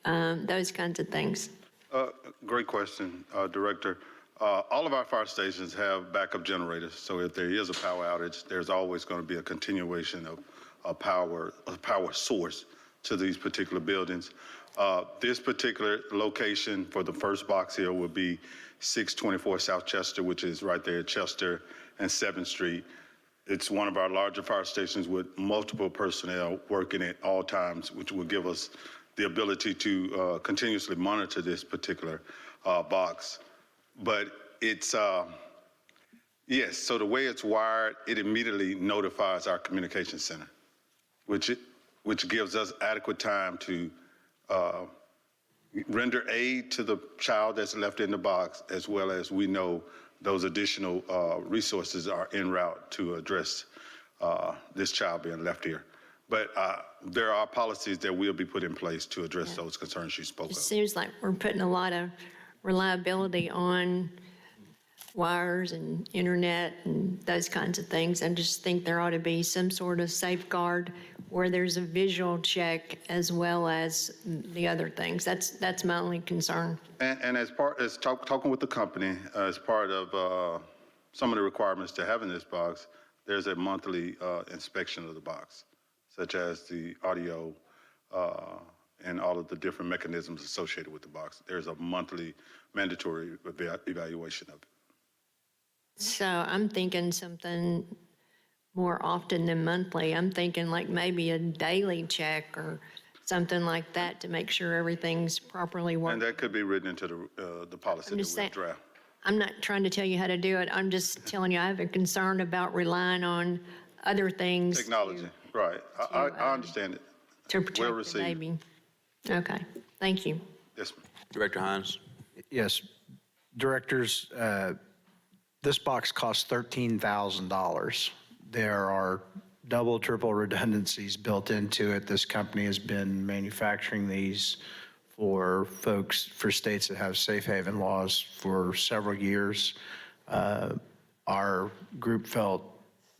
D: those kinds of things.
E: Great question, Director. All of our fire stations have backup generators, so if there is a power outage, there's always going to be a continuation of a power source to these particular buildings. This particular location for the first box here would be 624 South Chester, which is right there at Chester and 7th Street. It's one of our larger fire stations with multiple personnel working at all times, which will give us the ability to continuously monitor this particular box. But it's, yes, so the way it's wired, it immediately notifies our communications center, which gives us adequate time to render aid to the child that's left in the box, as well as we know those additional resources are en route to address this child being left here. But there are policies that will be put in place to address those concerns you spoke
D: It
E: of.
D: seems like we're putting a lot of reliability on wires and internet and those kinds of things. I just think there ought to be some sort of safeguard where there's a visual check as well as the other things. That's my only concern.
E: And as talking with the company, as part of some of the requirements to having this box, there's a monthly inspection of the box, such as the audio and all of the different mechanisms associated with the box. There's a monthly mandatory evaluation of it.
D: So I'm thinking something more often than monthly. I'm thinking like maybe a daily check or something like that to make sure everything's properly working.
E: And that could be written into the policy that we'll draft.
D: I'm not trying to tell you how to do it. I'm just telling you I have a concern about relying on other things.
E: Technology, right. I understand it.
D: To protect the baby. Okay, thank you.
E: Yes, ma'am.
A: Director Hines.
F: Yes, directors, this box costs $13,000. There are double, triple redundancies built into it. This company has been manufacturing these for states that have safe haven laws for several years. Our group felt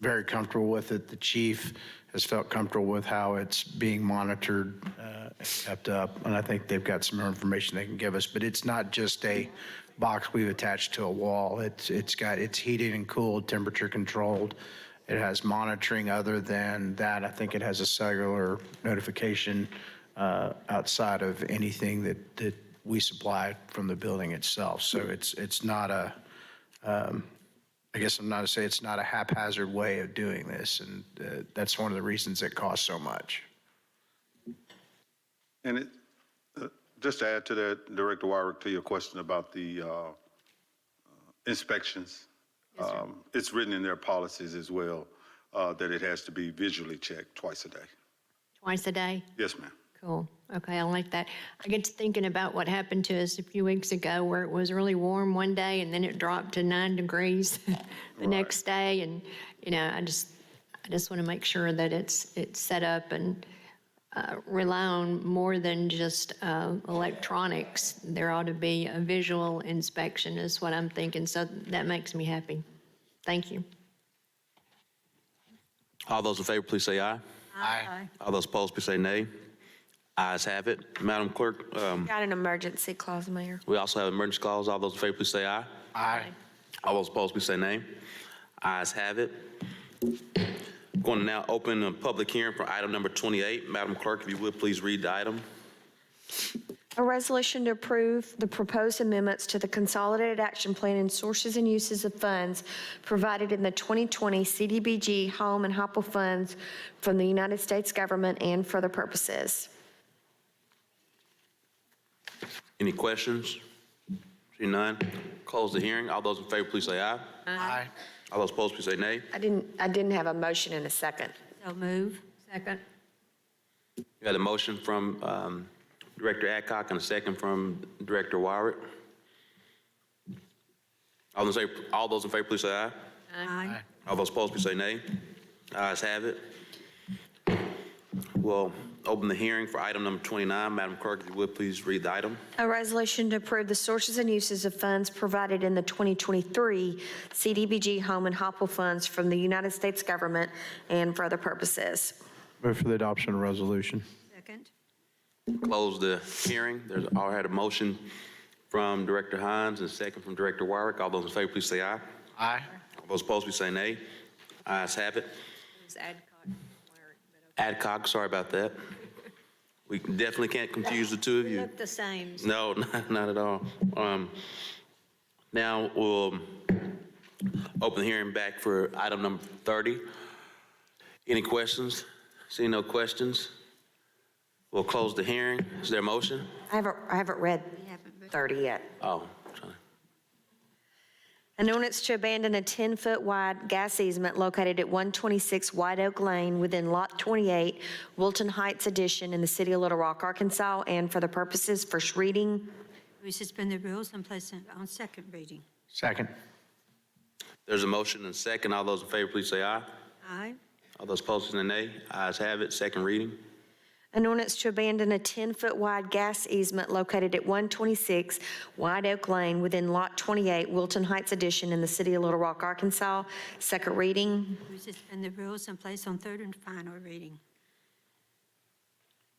F: very comfortable with it. The chief has felt comfortable with how it's being monitored and kept up. And I think they've got some more information they can give us. But it's not just a box we've attached to a wall. It's heated and cooled, temperature controlled. It has monitoring. Other than that, I think it has a cellular notification outside of anything that we supply from the building itself. So it's not a, I guess I'm not to say it's not a haphazard way of doing this, and that's one of the reasons it costs so much.
E: And just to add to that, Director Wyrick, to your question about the inspections, it's written in their policies as well. that it has to be visually checked twice a day.
D: Twice a day?
E: Yes, ma'am.
D: Cool. Okay, I like that. I get to thinking about what happened to us a few weeks ago where it was really warm one day and then it dropped to 9 degrees the next day. And, I just want to make sure that it's set up and rely on more than just electronics. There ought to be a visual inspection is what I'm thinking. So that makes me happy. Thank you.
A: All those in favor, please say aye.
G: Aye.
A: All those opposed, please say nay. Ayes have it. Madam Clerk,
B: Got an emergency clause, Mayor.
A: we also have emergency clause. All those in favor, please say aye.
F: Aye.
A: All those opposed, please say nay. Ayes have it. Going to now open a public hearing for item number 28. Madam Clerk, if you would, please read the item.
B: A resolution to approve the proposed amendments to the Consolidated Action Plan and sources and uses of funds provided in the 2020 CDBG Home and HOPWA funds from the United States government and for other purposes.
A: Any questions? See none. Close the hearing. All those in favor, please say aye.
F: Aye.
A: All those opposed, please say nay.
B: I didn't have a motion in a second.
G: So move.
D: Second.
A: You had a motion from Director Adcock and a second from Director Wyrick. All those in favor, please say aye.
G: Aye.
A: All those opposed, please say nay. Ayes have it. We'll open the hearing for item number 29. Madam Clerk, if you would, please read the item.
B: A resolution to approve the sources and uses of funds provided in the 2023 CDBG Home and HOPWA funds from the United States government and for other purposes.
F: Move for the adoption of resolution.
G: Second.
A: Close the hearing. There's already had a motion from Director Hines and a second from Director Wyrick. All those in favor, please say aye.
F: Aye.
A: All those opposed, please say nay. Ayes have it. Adcock, sorry about that. We definitely can't confuse the two of you.
D: Look the same.
A: No, not at all. Now we'll open the hearing back for item number 30. Any questions? See no questions? We'll close the hearing. Is there a motion?
B: I haven't read 30 yet.
A: Oh, sorry.
B: An ordinance to abandon a 10-foot wide gas easement located at 126 White Oak Lane within Lot 28, Wilton Heights Addition in the city of Little Rock, Arkansas, and for the purposes first reading.
G: We suspend the rules and place it on second reading.
F: Second.
A: There's a motion and a second. All those in favor, please say aye.
G: Aye.
A: All those opposed, say nay. Ayes have it. Second reading.
B: An ordinance to abandon a 10-foot wide gas easement located at 126 White Oak Lane within Lot 28, Wilton Heights Addition in the city of Little Rock, Arkansas. Second reading.
G: We suspend the rules and place on third and final reading.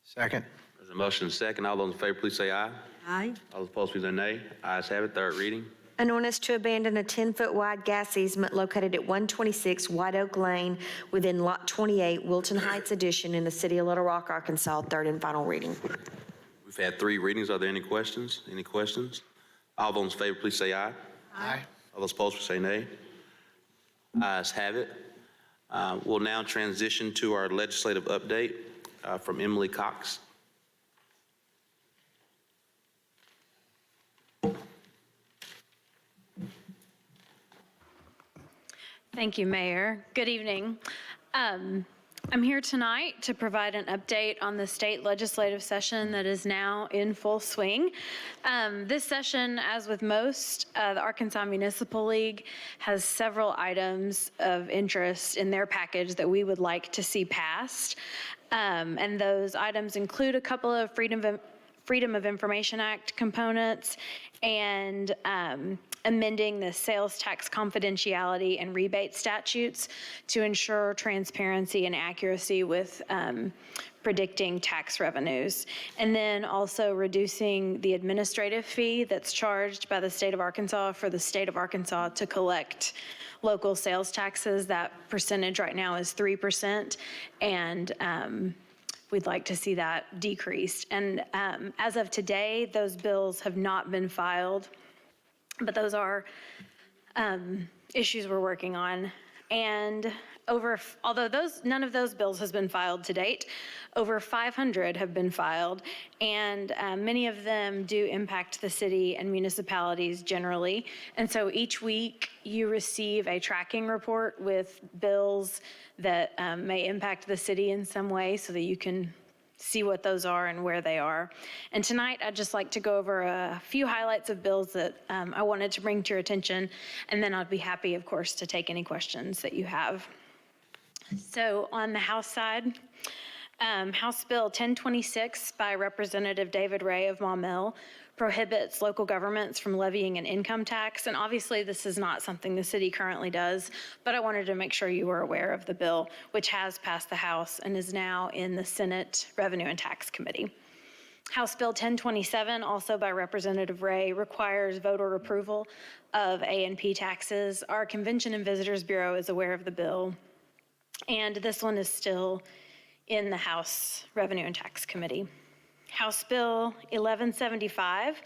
F: Second.
A: There's a motion and a second. All those in favor, please say aye.
G: Aye.
A: All those opposed, please say nay. Ayes have it. Third reading.
B: An ordinance to abandon a 10-foot wide gas easement located at 126 White Oak Lane within Lot 28, Wilton Heights Addition in the city of Little Rock, Arkansas. Third and final reading.
A: We've had 3 readings. Are there any questions? Any questions? All those in favor, please say aye.
F: Aye.
A: All those opposed, please say nay. Ayes have it. We'll now transition to our legislative update from Emily Cox.
Q: Thank you, Mayor. Good evening. I'm here tonight to provide an update on the state legislative session that is now in full swing. This session, as with most, the Arkansas Municipal League has several items of interest in their package that we would like to see passed. And those items include a couple of Freedom of Information Act components and amending the sales tax confidentiality and rebate statutes to ensure transparency and accuracy with predicting tax revenues. And then also reducing the administrative fee that's charged by the state of Arkansas for the state of Arkansas to collect local sales taxes. That percentage right now is 3%. And we'd like to see that decreased. And as of today, those bills have not been filed, but those are issues we're working on. And although none of those bills has been filed to date, over 500 have been filed, and many of them do impact the city and municipalities generally. And so each week you receive a tracking report with bills that may impact the city in some way so that you can see what those are and where they are. And tonight, I'd just like to go over a few highlights of bills that I wanted to bring to your attention, and then I'd be happy, of course, to take any questions that you have. So on the House side, House Bill 1026 by Representative David Ray of Maumelle prohibits local governments from levying an income tax. And obviously, this is not something the city currently does, but I wanted to make sure you were aware of the bill, which has passed the House and is now in the Senate Revenue and Tax Committee. House Bill 1027, also by Representative Ray, requires voter approval of A&P taxes. Our Convention and Visitors Bureau is aware of the bill, and this one is still in the House Revenue and Tax Committee. House Bill 1175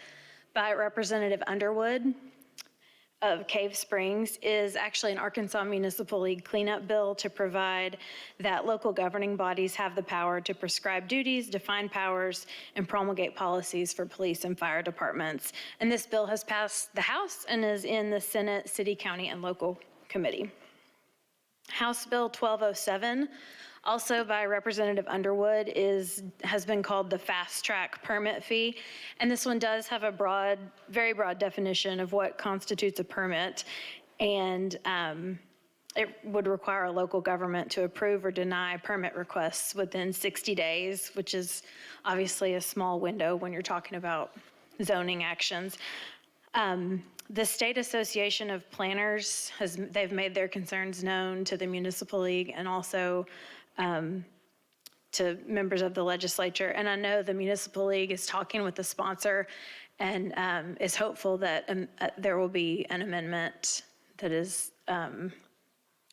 Q: by Representative Underwood of Cave Springs is actually an Arkansas Municipal League cleanup bill to provide that local governing bodies have the power to prescribe duties, define powers, and promulgate policies for police and fire departments. And this bill has passed the House and is in the Senate, City, County, and Local Committee. House Bill 1207, also by Representative Underwood, has been called the fast track permit fee. And this one does have a very broad definition of what constitutes a permit. And it would require a local government to approve or deny permit requests within 60 days, which is obviously a small window when you're talking about zoning actions. The State Association of Planners, they've made their concerns known to the Municipal League and also to members of the legislature. And I know the Municipal League is talking with the sponsor and is hopeful that there will be an amendment that is kind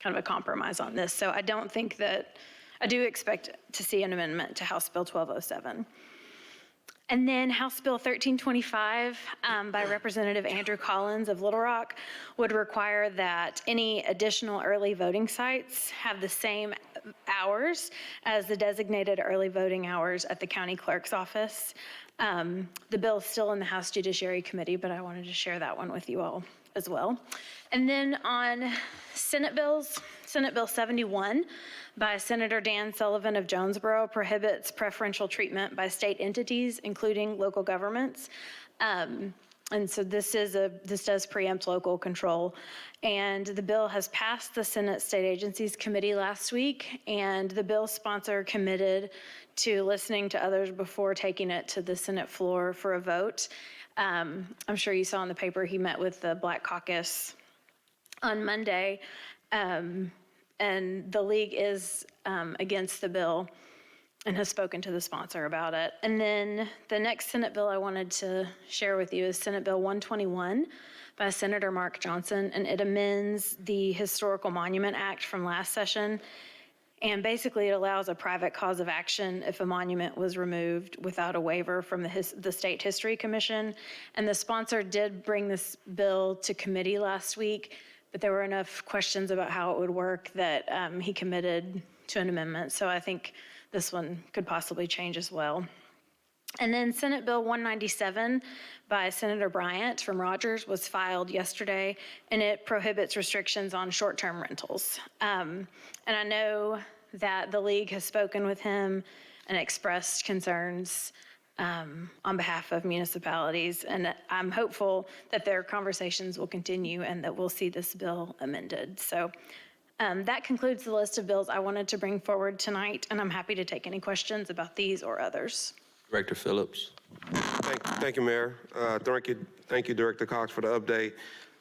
Q: of a compromise on this. So I do expect to see an amendment to House Bill 1207. And then House Bill 1325 by Representative Andrew Collins of Little Rock would require that any additional early voting sites have the same hours as the designated early voting hours at the county clerk's office. The bill is still in the House Judiciary Committee, but I wanted to share that one with you all as well. And then on Senate bills, Senate Bill 71 by Senator Dan Sullivan of Jonesboro prohibits preferential treatment by state entities, including local governments. And so this does preempt local control. And the bill has passed the Senate State Agencies Committee last week, and the bill sponsor committed to listening to others before taking it to the Senate floor for a vote. I'm sure you saw in the paper he met with the Black Caucus on Monday, and the league is against the bill and has spoken to the sponsor about it. And then the next Senate bill I wanted to share with you is Senate Bill 121 by Senator Mark Johnson, and it amends the Historical Monument Act from last session. And basically, it allows a private cause of action if a monument was removed without a waiver from the State History Commission. And the sponsor did bring this bill to committee last week, but there were enough questions about how it would work that he committed to an amendment. So I think this one could possibly change as well. And then Senate Bill 197 by Senator Bryant from Rogers was filed yesterday, and it prohibits restrictions on short-term rentals. And I know that the league has spoken with him and expressed concerns on behalf of municipalities, and I'm hopeful that their conversations will continue and that we'll see this bill amended. So that concludes the list of bills I wanted to bring forward tonight, and I'm happy to take any questions about these or others.
A: Director Phillips.
C: Thank you, Mayor. Thank you, Director Cox, for the update.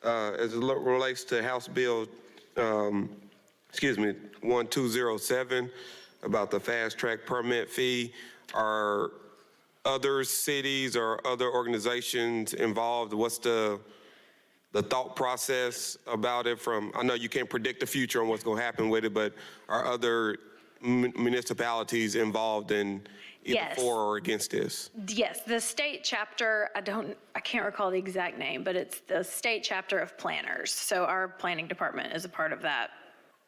C: As it relates to House Bill, 1207 about the fast track permit fee, are other cities or other organizations involved? What's the thought process about it I know you can't predict the future on what's going to happen with it, but are other municipalities involved in either for or against this?
Q: Yes, the state chapter, I can't recall the exact name, but it's the state chapter of planners. So our planning department is a part of that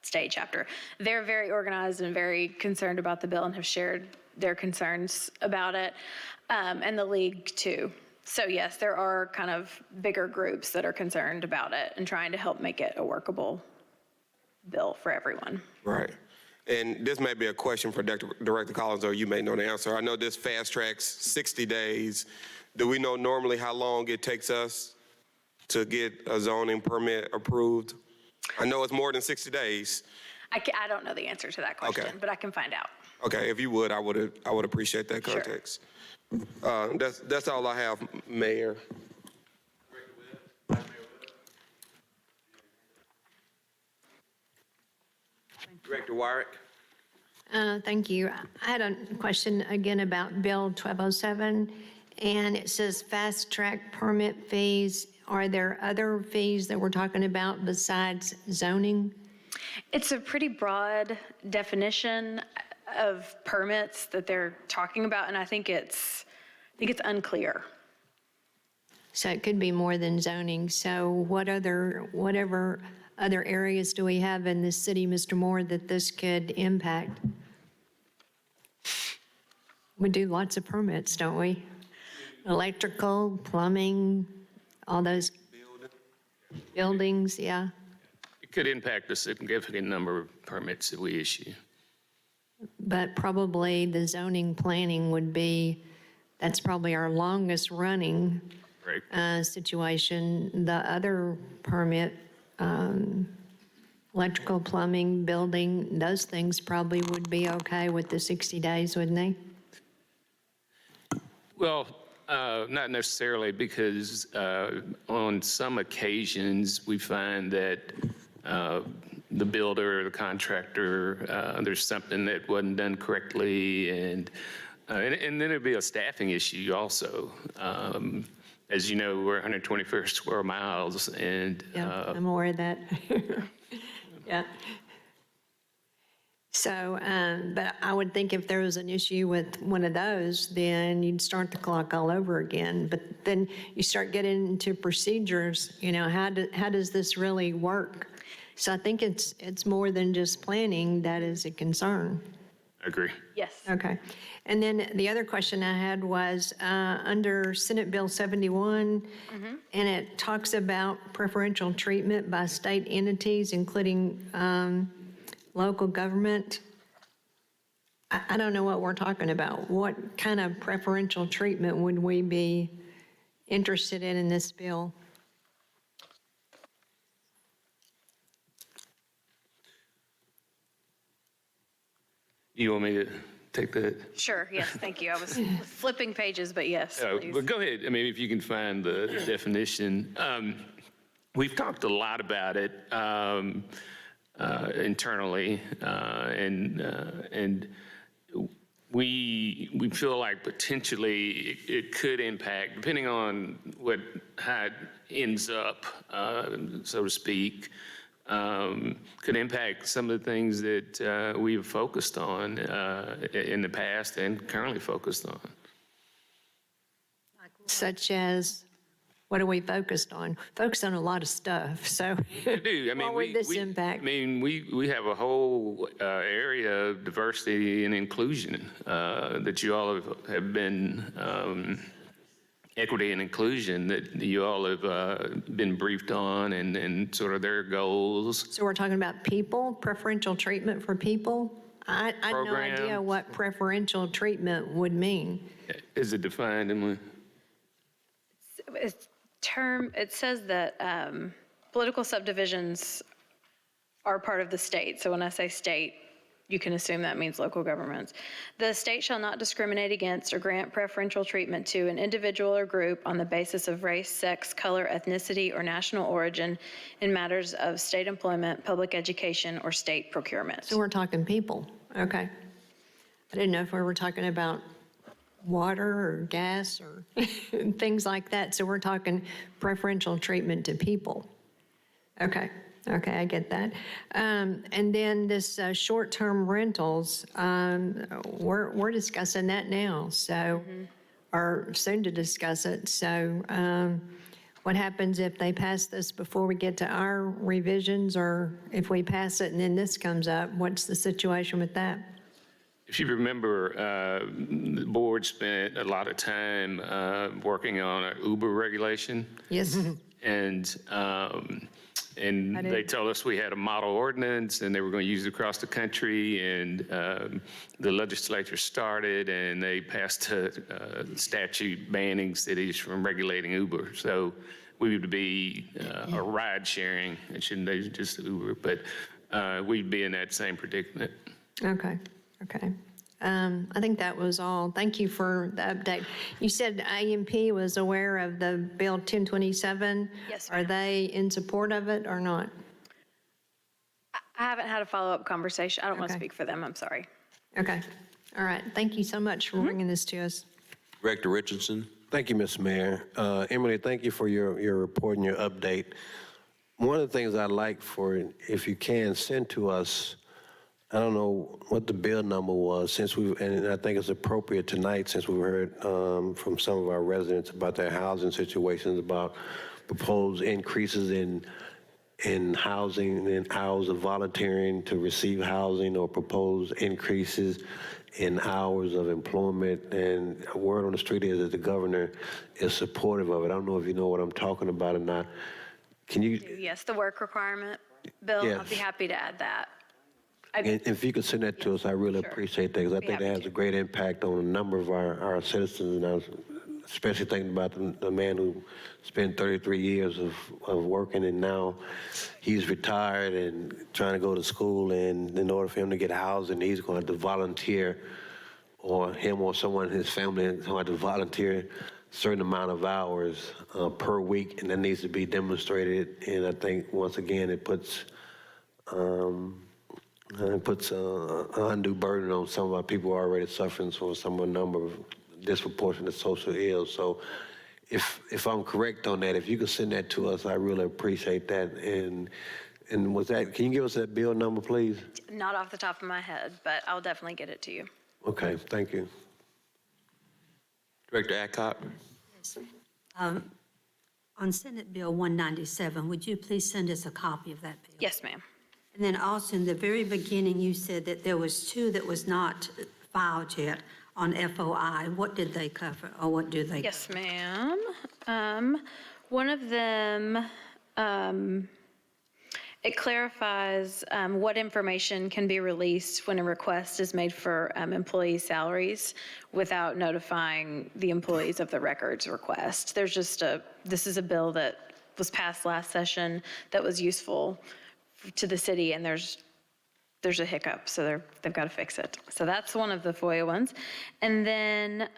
Q: state chapter. They're very organized and very concerned about the bill and have shared their concerns about it, and the league too. So yes, there are kind of bigger groups that are concerned about it and trying to help make it a workable bill for everyone.
C: Right. And this may be a question for Director Collins, or you may know the answer. I know this fast tracks 60 days. Do we know normally how long it takes us to get a zoning permit approved? I know it's more than 60 days.
Q: I don't know the answer to that question,
C: Okay.
Q: but I can find out.
C: Okay, if you would, I would appreciate that
Q: Sure.
C: context. That's all I have, Mayor.
A: Director Wyrick?
D: Thank you. I had a question again about Bill 1207, and it says fast track permit fees. Are there other fees that we're talking about besides zoning?
Q: It's a pretty broad definition of permits that they're talking about, and I think it's unclear.
D: So it could be more than zoning. So whatever other areas do we have in this city, Mr. Moore, that this could impact? We do lots of permits, don't we? Electrical, plumbing, all those buildings, yeah.
R: It could impact a significant number of permits that we issue.
D: But probably the zoning planning would be, that's probably our longest running situation. The other permit, electrical, plumbing, building, those things probably would be okay with the 60 days, wouldn't they?
R: Well, not necessarily, because on some occasions we find that the builder or the contractor, there's something that wasn't done correctly, and then it'd be a staffing issue also. As you know, we're 121st square miles, and
D: Yeah, I'm aware of that. Yeah. So, but I would think if there was an issue with one of those, then you'd start the clock all over again. But then you start getting into procedures, how does this really work? So I think it's more than just planning that is a concern.
R: I agree.
Q: Yes.
D: Okay. And then the other question I had was under Senate Bill 71, and it talks about preferential treatment by state entities, including local government. I don't know what we're talking about. What kind of preferential treatment would we be interested in this bill?
R: You want me to take that?
Q: Sure, yes, thank you. I was flipping pages, but yes, please.
R: But go ahead. I mean, if you can find the definition. We've talked a lot about it internally, and we feel like potentially it could impact, depending on how it ends up, so to speak, could impact some of the things that we've focused on in the past and currently focused on.
D: Such as, what are we focused on? Focused on a lot of stuff, so
R: We do. I mean,
D: what would this impact?
R: I mean, we have a whole area of diversity and inclusion that you all have been, equity and inclusion that you all have been briefed on and sort of their goals.
D: So we're talking about people, preferential treatment for people? I had no idea
R: Program.
D: what preferential treatment would mean.
R: Is it defined in
Q: It says that political subdivisions are part of the state. So when I say state, you can assume that means local governments. The state shall not discriminate against or grant preferential treatment to an individual or group on the basis of race, sex, color, ethnicity, or national origin in matters of state employment, public education, or state procurement.
D: So we're talking people, okay. I didn't know if we were talking about water or gas or things like that. So we're talking preferential treatment to people. Okay, I get that. And then this short-term rentals, we're discussing that now, so, or soon to discuss it. So What happens if they pass this before we get to our revisions, or if we pass it and then this comes up? What's the situation with that?
R: If you remember, the board spent a lot of time working on an Uber regulation.
D: Yes.
R: And they told us we had a model ordinance and they were going to use it across the country. And the legislature started and they passed a statute banning cities from regulating Uber. So we would be a ride sharing, it shouldn't be just Uber, but we'd be in that same predicament.
D: Okay. I think that was all. Thank you for the update. You said AMP was aware of the Bill 1027.
Q: Yes,
D: Are they in support of it or not?
Q: I haven't had a follow-up conversation. I don't want to
D: Okay.
Q: speak for them. I'm sorry.
D: Okay. All right. Thank you so much for bringing this to us.
A: Director Richardson.
I: Thank you, Mr. Mayor. Emily, thank you for your report and your update. One of the things I'd like for, if you can, send to us, I don't know what the bill number was, and I think it's appropriate tonight since we've heard from some of our residents about their housing situations, about proposed increases in housing and hours of volunteering to receive housing, or proposed increases in hours of employment. And a word on the street is that the governor is supportive of it. I don't know if you know what I'm talking about or not. Can you?
Q: Yes, the work requirement bill.
I: Yes.
Q: I'll be happy to add that.
I: And if you could send that to us, I really appreciate that, because I
Q: Be
I: think that
Q: happy
I: has a great impact on a number of our citizens, and I was especially thinking about the man who spent 33 years of working, and now he's retired and trying to go to school, and in order for him to get housing, he's going to have to volunteer, or him or someone in his family is going to have to volunteer a certain amount of hours per week, and that needs to be demonstrated. And I think, once again, it puts an undue burden on some of our people who are already suffering from some number of disproportionate social ills. So if I'm correct on that, if you could send that to us, I really appreciate that. And was that, can you give us that bill number, please?
Q: Not off the top of my head, but I'll definitely get it to you.
I: Okay, thank you.
A: Director Adcock.
G: On Senate Bill 197, would you please send us a copy of that bill?
Q: Yes, ma'am.
G: And then also, in the very beginning, you said that there was two that was not filed yet on FOI. What did they cover, or what do they?
Q: Yes, ma'am. One of them, it clarifies what information can be released when a request is made for employee salaries without notifying the employees of the records request. This is a bill that was passed last session that was useful to the city, and there's a hiccup, so they've got to fix it. So that's one of the FOIA ones. And then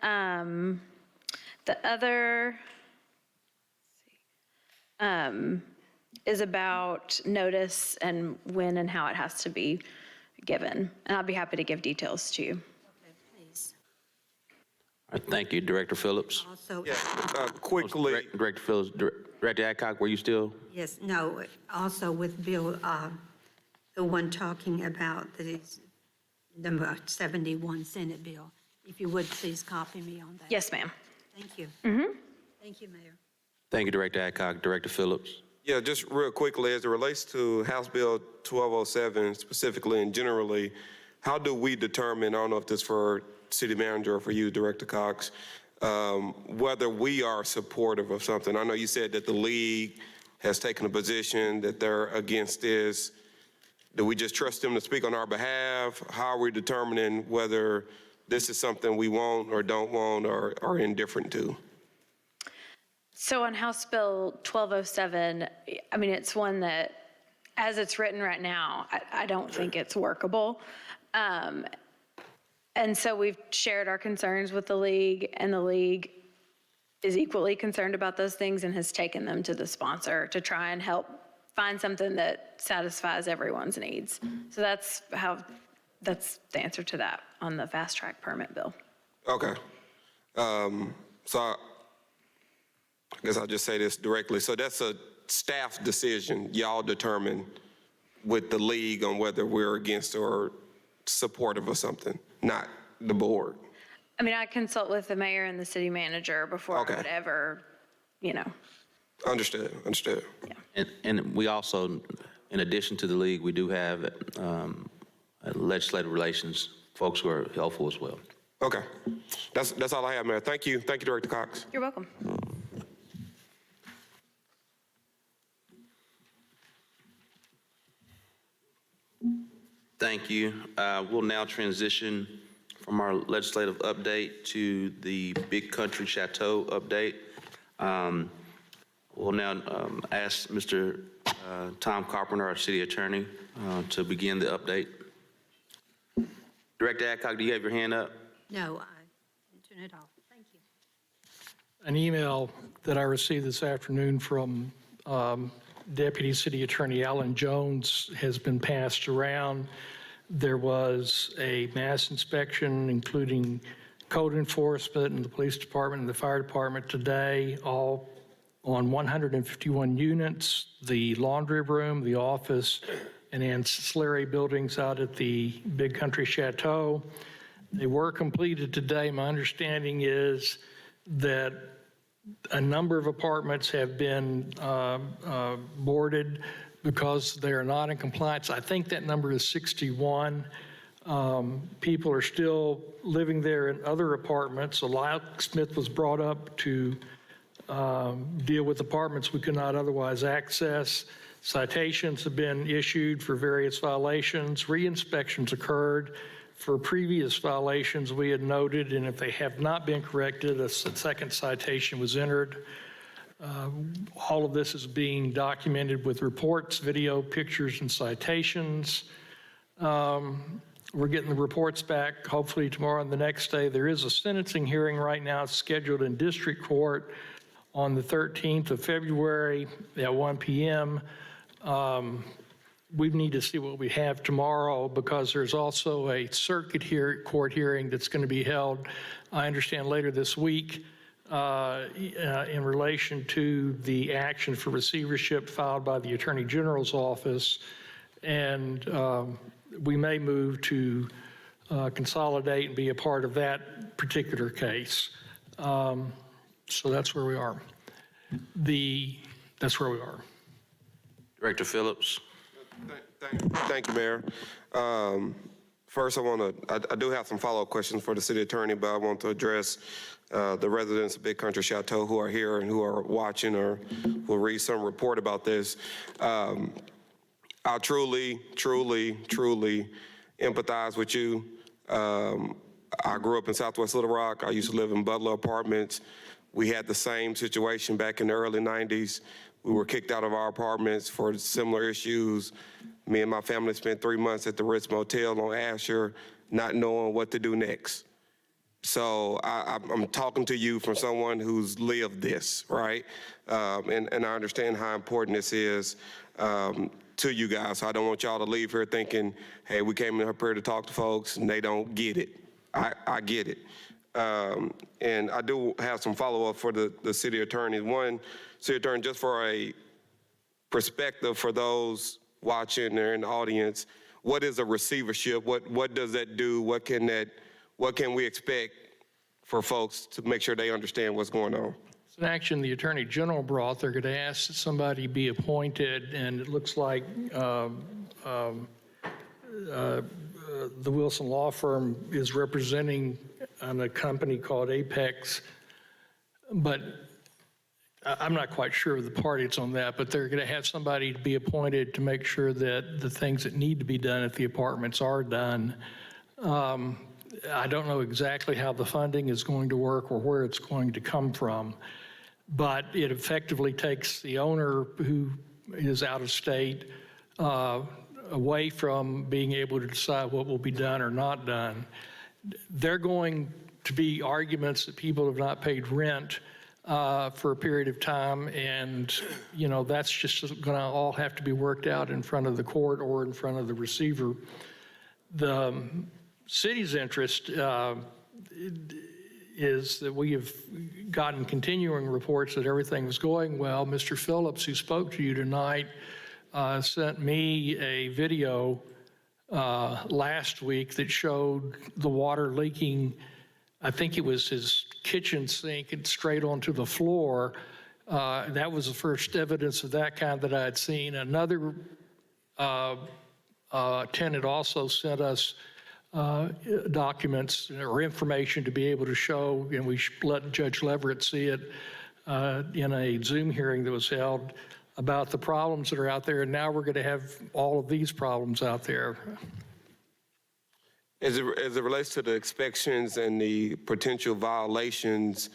Q: the other is about notice and when and how it has to be given. And I'll be happy to give details to you.
G: Okay, please.
A: All right, thank you, Director Phillips.
G: Also,
C: Quickly,
A: Director Phillips, Director Adcock, were you still?
G: yes, no, also with Bill, the one talking about the number 71 Senate bill. If you would, please copy me on that.
Q: Yes, ma'am.
G: Thank you. Thank you, Mayor.
A: Thank you, Director Adcock. Director Phillips.
C: yeah, just real quickly, as it relates to House Bill 1207 specifically and generally, how do we determine, I don't know if this is for City Manager or for you, Director Cox, whether we are supportive of something? I know you said that the league has taken a position that they're against this. Do we just trust them to speak on our behalf? How are we determining whether this is something we want or don't want or are indifferent to?
Q: So on House Bill 1207, I mean, it's one that, as it's written right now, I don't think it's workable. And so we've shared our concerns with the league, and the league is equally concerned about those things and has taken them to the sponsor to try and help find something that satisfies everyone's needs. So that's the answer to that on the fast track permit bill.
C: Okay. So I guess I'll just say this directly. So that's a staff decision. Y'all determine with the league on whether we're against or supportive of something, not the board.
Q: I mean, I consult with the mayor and the city manager before I would ever,
C: Understood.
A: And we also, in addition to the league, we do have legislative relations folks who are helpful as well.
C: Okay. That's all I have, Mayor. Thank you. Thank you, Director Cox.
Q: You're welcome.
A: Thank you. We'll now transition from our legislative update to the Big Country Chateau update. We'll now ask Mr. Tom Carpenter, our city attorney, to begin the update. Director Adcock, do you have your hand up?
G: No, I didn't turn it off. Thank you.
P: An email that I received this afternoon from Deputy City Attorney Alan Jones has been passed around. There was a mass inspection, including code enforcement and the police department and the fire department today, all on 151 units, the laundry room, the office, and ancillary buildings out at the Big Country Chateau. They were completed today. My understanding is that a number of apartments have been boarded because they are not in compliance. I think that number is 61. People are still living there in other apartments. A locksmith was brought up to deal with apartments we could not otherwise access. Citations have been issued for various violations. Re-inspections occurred for previous violations we had noted, and if they have not been corrected, a second citation was entered. All of this is being documented with reports, video, pictures, and citations. We're getting the reports back hopefully tomorrow and the next day. There is a sentencing hearing right now scheduled in district court on the 13th of February at 1 p.m. We need to see what we have tomorrow because there's also a circuit court hearing that's going to be held, I understand, later this week in relation to the action for receivership filed by the Attorney General's office. And we may move to consolidate and be a part of that particular case. So that's where we are. That's where we are.
A: Director Phillips.
C: Thank you, Mayor. First, I do have some follow-up questions for the city attorney, but I want to address the residents of Big Country Chateau who are here and who are watching or will read some report about this. I truly empathize with you. I grew up in Southwest Little Rock. I used to live in Butler Apartments. We had the same situation back in the early 90s. We were kicked out of our apartments for similar issues. Me and my family spent 3 months at the Ritz Motel on Asher, not knowing what to do next. So I'm talking to you from someone who's lived this, right? And I understand how important this is to you guys. So I don't want y'all to leave here thinking, hey, we came in here to talk to folks and they don't get it. I get it. And I do have some follow-up for the city attorneys. One, city attorney, just for a perspective for those watching or in the audience, what is a receivership? What does that do? What can we expect for folks to make sure they understand what's going on?
P: It's an action the Attorney General brought. They're going to ask that somebody be appointed, and it looks like the Wilson Law Firm is representing a company called Apex, but I'm not quite sure of the parties on that, but they're going to have somebody to be appointed to make sure that the things that need to be done at the apartments are done. I don't know exactly how the funding is going to work or where it's going to come from, but it effectively takes the owner who is out of state away from being able to decide what will be done or not done. They're going to be arguments that people have not paid rent for a period of time, and that's just going to all have to be worked out in front of the court or in front of the receiver. The city's interest is that we have gotten continuing reports that everything was going well. Mr. Phillips, who spoke to you tonight, sent me a video last week that showed the water leaking. I think it was his kitchen sink and straight onto the floor. That was the first evidence of that kind that I had seen. Another tenant also sent us documents or information to be able to show, and we let Judge Leverett see it in a Zoom hearing that was held about the problems that are out there, and now we're going to have all of these problems out there.
C: As it relates to the inspections and the potential violations,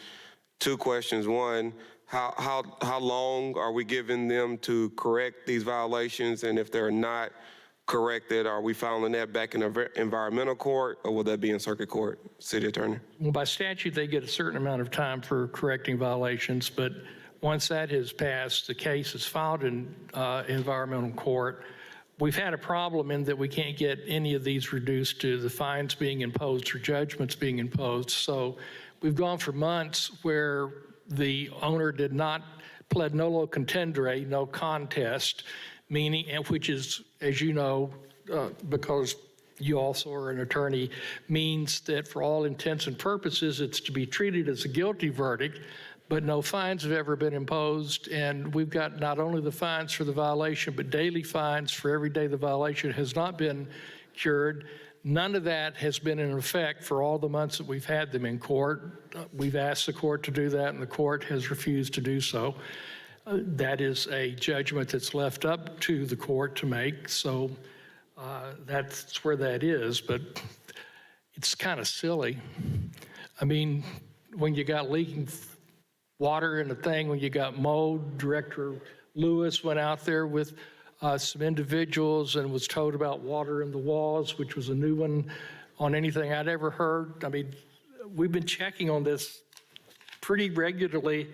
C: two questions. One, how long are we giving them to correct these violations? And if they're not corrected, are we filing that back in environmental court, or will that be in circuit court, City Attorney?
P: Well, by statute, they get a certain amount of time for correcting violations, but once that has passed, the case is filed in environmental court. We've had a problem in that we can't get any of these reduced to the fines being imposed or judgments being imposed. So we've gone for months where the owner did not pled nolo contendere, no contest, meaning, which is, as you know, because you also are an attorney, means that for all intents and purposes, it's to be treated as a guilty verdict, but no fines have ever been imposed. And we've got not only the fines for the violation, but daily fines for every day the violation has not been cured. None of that has been in effect for all the months that we've had them in court. We've asked the court to do that, and the court has refused to do so. That is a judgment that's left up to the court to make, so that's where that is, but it's kind of silly. I mean, when you got leaking water in the thing, when you got mold, Director Lewis went out there with some individuals and was told about water in the walls, which was a new one on anything I'd ever heard. I mean, we've been checking on this pretty regularly,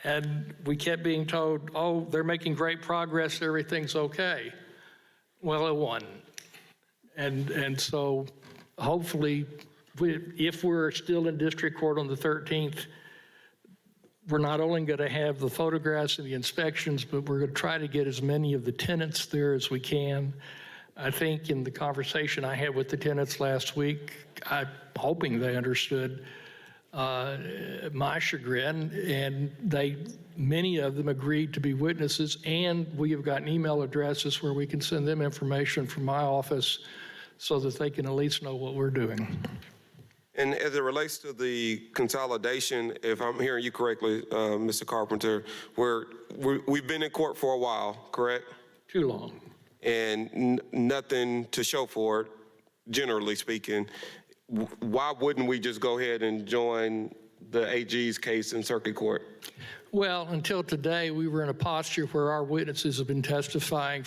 P: and we kept being told, oh, they're making great progress, everything's okay. Well, it wasn't. And so hopefully, if we're still in district court on the 13th, we're not only going to have the photographs and the inspections, but we're going to try to get as many of the tenants there as we can. I think in the conversation I had with the tenants last week, I'm hoping they understood my chagrin, and many of them agreed to be witnesses, and we have gotten email addresses where we can send them information from my office so that they can at least know what we're doing.
C: And as it relates to the consolidation, if I'm hearing you correctly, Mr. Carpenter, we've been in court for a while, correct?
P: Too long.
C: And nothing to show for it, generally speaking. Why wouldn't we just go ahead and join the AG's case in circuit court?
P: Well, until today, we were in a posture where our witnesses have been testifying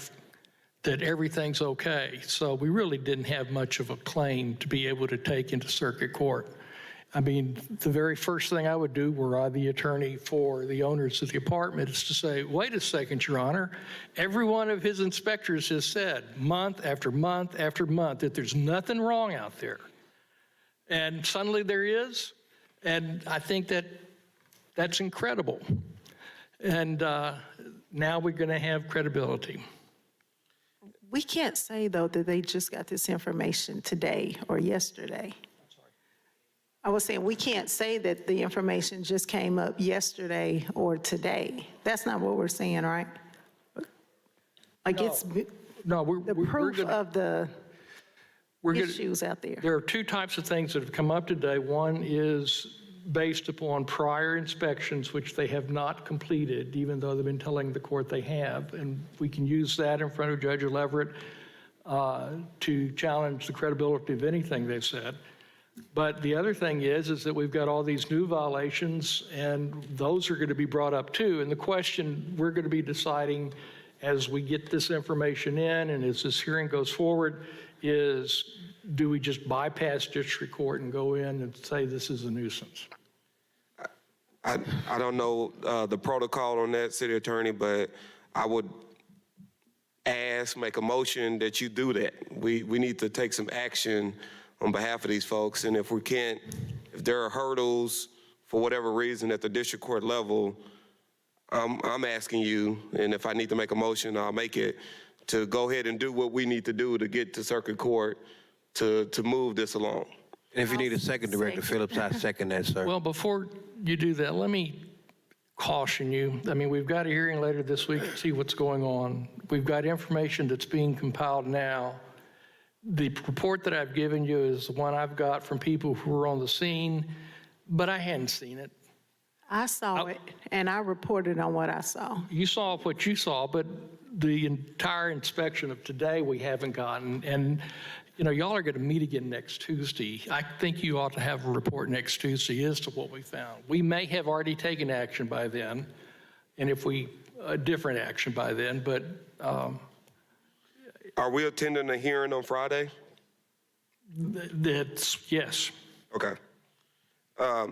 P: that everything's okay. So we really didn't have much of a claim to be able to take into circuit court. I mean, the very first thing I would do, were I the attorney for the owners of the apartment, is to say, wait a second, Your Honor, every one of his inspectors has said month after month after month that there's nothing wrong out there. And suddenly there is, and I think that's incredible. And now we're going to have credibility.
S: We can't say, though, that they just got this information today or yesterday. I was saying we can't say that the information just came up yesterday or today. That's not what we're saying, right? Like
P: No.
S: it's
P: No,
S: the proof of the issues out there.
P: There are two types of things that have come up today. One is based upon prior inspections, which they have not completed, even though they've been telling the court they have. And we can use that in front of Judge Leverett to challenge the credibility of anything they've said. But the other thing is that we've got all these new violations, and those are going to be brought up too. And the question we're going to be deciding as we get this information in and as this hearing goes forward is, do we just bypass district court and go in and say this is a nuisance?
C: I don't know the protocol on that, City Attorney, but I would make a motion that you do that. We need to take some action on behalf of these folks, and if there are hurdles for whatever reason at the district court level, I'm asking you, and if I need to make a motion, I'll make it, to go ahead and do what we need to do to get to circuit court to move this along.
I: And if you need a second, Director Phillips, I second that, sir.
P: Well, before you do that, let me caution you. I mean, we've got a hearing later this week to see what's going on. We've got information that's being compiled now. The report that I've given you is the one I've got from people who were on the scene, but I hadn't seen it.
S: I saw it, and I reported on what I saw.
P: You saw what you saw, but the entire inspection of today we haven't gotten. And, you know, y'all are going to meet again next Tuesday. I think you ought to have a report next Tuesday as to what we found. We may have already taken action by then, and if we, a different action by then, but.
C: Are we attending a hearing on Friday?
P: That's, yes.
C: Okay.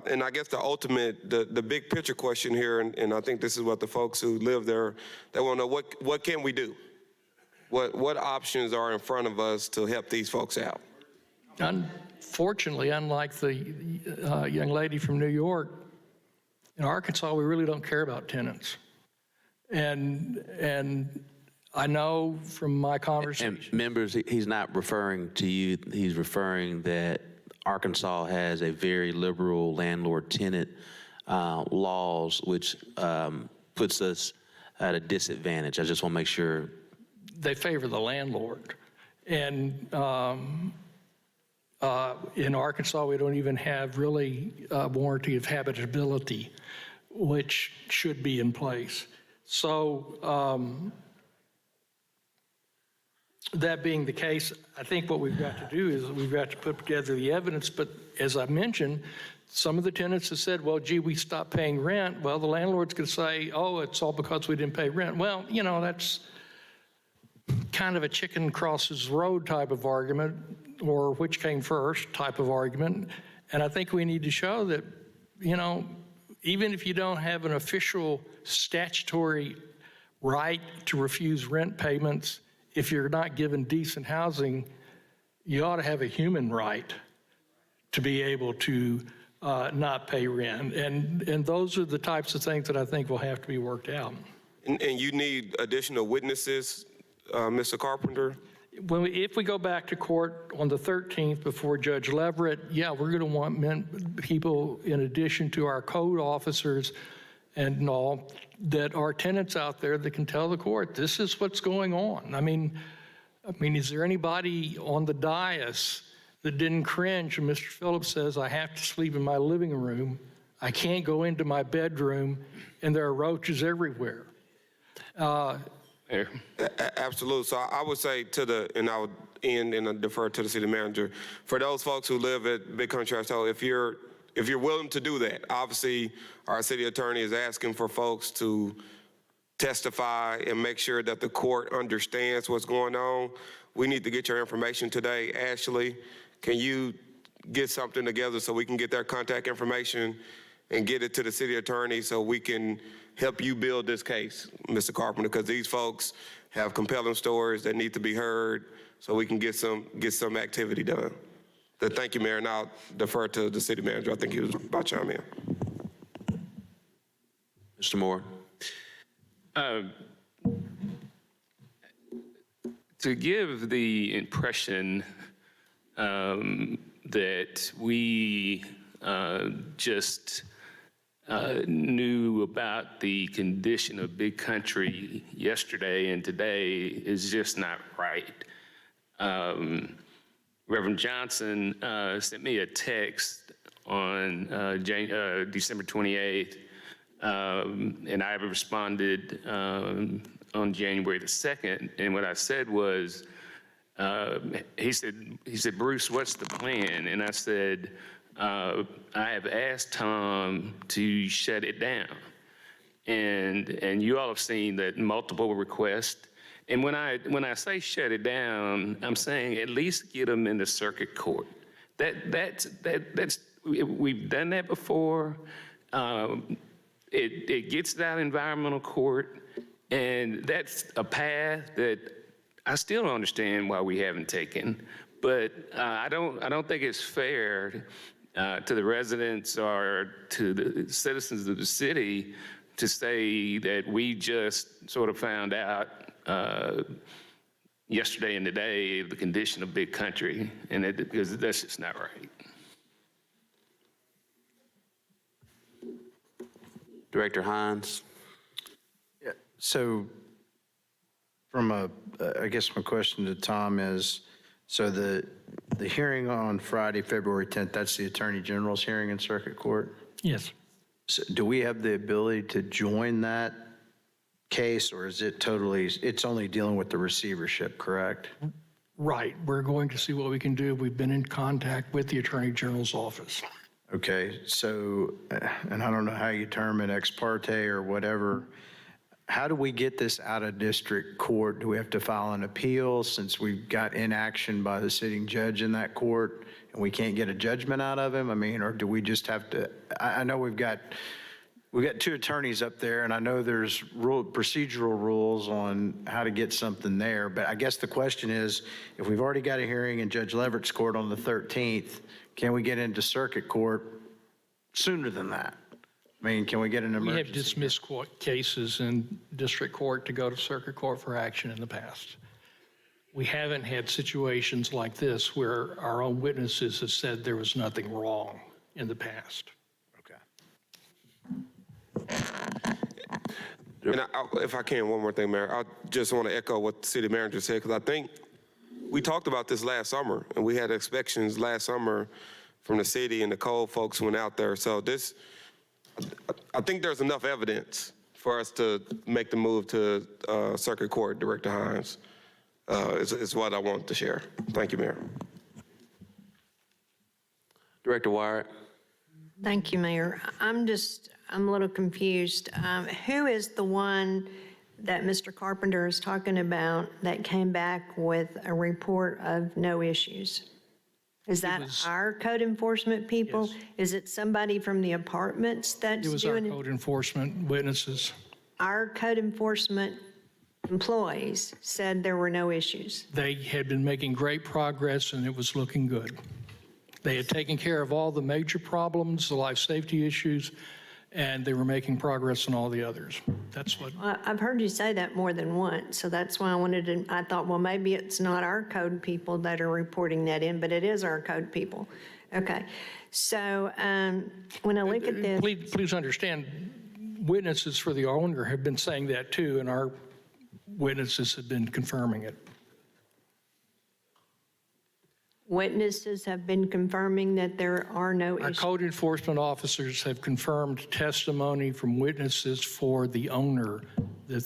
C: And I guess the ultimate, the big picture question here, and I think this is what the folks who live there, they want to know, what can we do? What options are in front of us to help these folks out?
P: Unfortunately, unlike the young lady from New York, in Arkansas, we really don't care about tenants. And I know from my conversation.
A: And members, he's not referring to you. He's referring that Arkansas has a very liberal landlord-tenant laws, which puts us at a disadvantage. I just want to make sure.
P: They favor the landlord. And in Arkansas, we don't even have really a warranty of habitability, which should be in place. So that being the case, I think what we've got to do is we've got to put together the evidence. But as I mentioned, some of the tenants have said, well, gee, we stopped paying rent. Well, the landlord's going to say, oh, it's all because we didn't pay rent. Well, you know, that's kind of a chicken crosses road type of argument, or which came first type of argument. And I think we need to show that, you know, even if you don't have an official statutory right to refuse rent payments, if you're not given decent housing, you ought to have a human right to be able to not pay rent. And those are the types of things that I think will have to be worked out.
C: And you need additional witnesses, Mr. Carpenter?
P: If we go back to court on the 13th before Judge Leverett, yeah, we're going to want people in addition to our code officers and all that are tenants out there that can tell the court, this is what's going on. I mean, is there anybody on the dais that didn't cringe when Mr. Phillips says, I have to sleep in my living room, I can't go into my bedroom, and there are roaches everywhere?
C: Absolutely. So I would say and I would end and defer to the city manager. For those folks who live at Big Country Chateau, if you're willing to do that, obviously our city attorney is asking for folks to testify and make sure that the court understands what's going on. We need to get your information today. Ashley, can you get something together so we can get their contact information and get it to the city attorney so we can help you build this case, Mr. Carpenter, because these folks have compelling stories that need to be heard so we can get some activity done. So thank you, Mayor, and I'll defer to the city manager. I think he was about to chime in.
A: Mr. Moore.
R: To give the impression that we just knew about the condition of Big Country yesterday and today is just not right. Reverend Johnson sent me a text on December 28th, and I responded on January the 2nd, and what I said was, he said, Bruce, what's the plan? And I said, I have asked Tom to shut it down. And you all have seen that multiple requests. And when I say shut it down, I'm saying at least get them in the circuit court. That's we've done that before. It gets to that environmental court, and that's a path that I still don't understand why we haven't taken. But I don't think it's fair to the residents or to the citizens of the city to say that we just sort of found out yesterday and today the condition of Big Country, and because that's just not right.
A: Director Hines.
F: So I guess my question to Tom is, so the hearing on Friday, February 10th, that's the Attorney General's hearing in Circuit Court?
P: Yes.
F: So do we have the ability to join that case, or is it totally, it's only dealing with the receivership, correct?
P: Right. We're going to see what we can do. We've been in contact with the Attorney General's office.
F: Okay, so, and I don't know how you term it, ex parte or whatever. How do we get this out of district court? Do we have to file an appeal since we've got inaction by the sitting judge in that court and we can't get a judgment out of him? I mean, or do we just have to, I know we've got two attorneys up there, and I know there's procedural rules on how to get something there, but I guess the question is, if we've already got a hearing in Judge Leverrett's court on the 13th, can we get into circuit court sooner than that? I mean, can we get an emergency?
P: We have dismissed cases in district court to go to circuit court for action in the past. We haven't had situations like this where our own witnesses have said there was nothing wrong in the past.
C: And if I can, one more thing, Mayor, I just want to echo what the city manager said, because I think we talked about this last summer, and we had inspections last summer from the city, and the code folks went out there. So this, I think there's enough evidence for us to make the move to Circuit Court, Director Hines, is what I wanted to share. Thank you, Mayor.
A: Director Wyatt.
D: Thank you, Mayor. I'm a little confused. Who is the one that Mr. Carpenter is talking about that came back with a report of no issues? Is that our code enforcement people?
P: Yes.
D: Is it somebody from the apartments that's
P: It was our
D: doing it?
P: code enforcement witnesses.
D: Our code enforcement employees said there were no issues.
P: They had been making great progress and it was looking good. They had taken care of all the major problems, the life safety issues, and they were making progress on all the others. That's what.
D: I've heard you say that more than once, so that's why I thought, well, maybe it's not our code people that are reporting that in, but it is our code people. Okay, so when I look at this.
P: Please understand, witnesses for the owner have been saying that too, and our witnesses have been confirming it.
D: Witnesses have been confirming that there are no
P: Our
D: issues.
P: code enforcement officers have confirmed testimony from witnesses for the owner that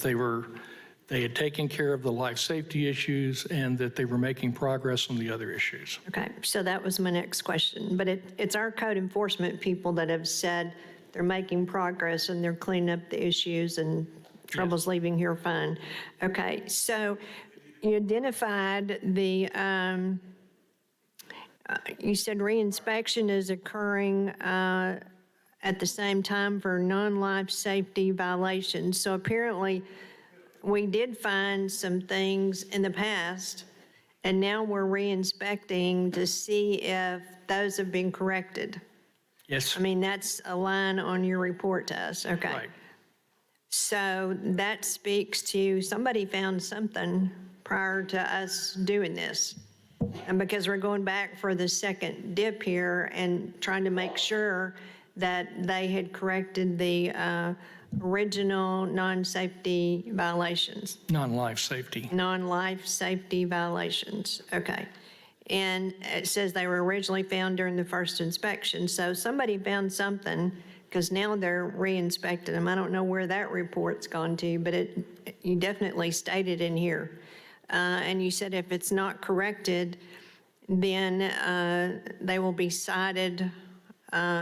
P: they had taken care of the life safety issues and that they were making progress on the other issues.
D: Okay, so that was my next question. But it's our code enforcement people that have said they're making progress and they're cleaning up the issues and trouble's leaving here fine. Okay, so you identified the, you said reinspection is occurring at the same time for non-life safety violations. So apparently, we did find some things in the past, and now we're re-inspecting to see if those have been corrected.
P: Yes.
D: I mean, that's a line on your report to us. Okay.
P: Right.
D: So that speaks to somebody found something prior to us doing this. And because we're going back for the second dip here and trying to make sure that they had corrected the original non-safety violations.
P: Non-life safety.
D: Non-life safety violations, okay. And it says they were originally found during the first inspection. So somebody found something, because now they're re-inspecting them. I don't know where that report's gone to, but you definitely stated in here. And you said if it's not corrected, then they will be cited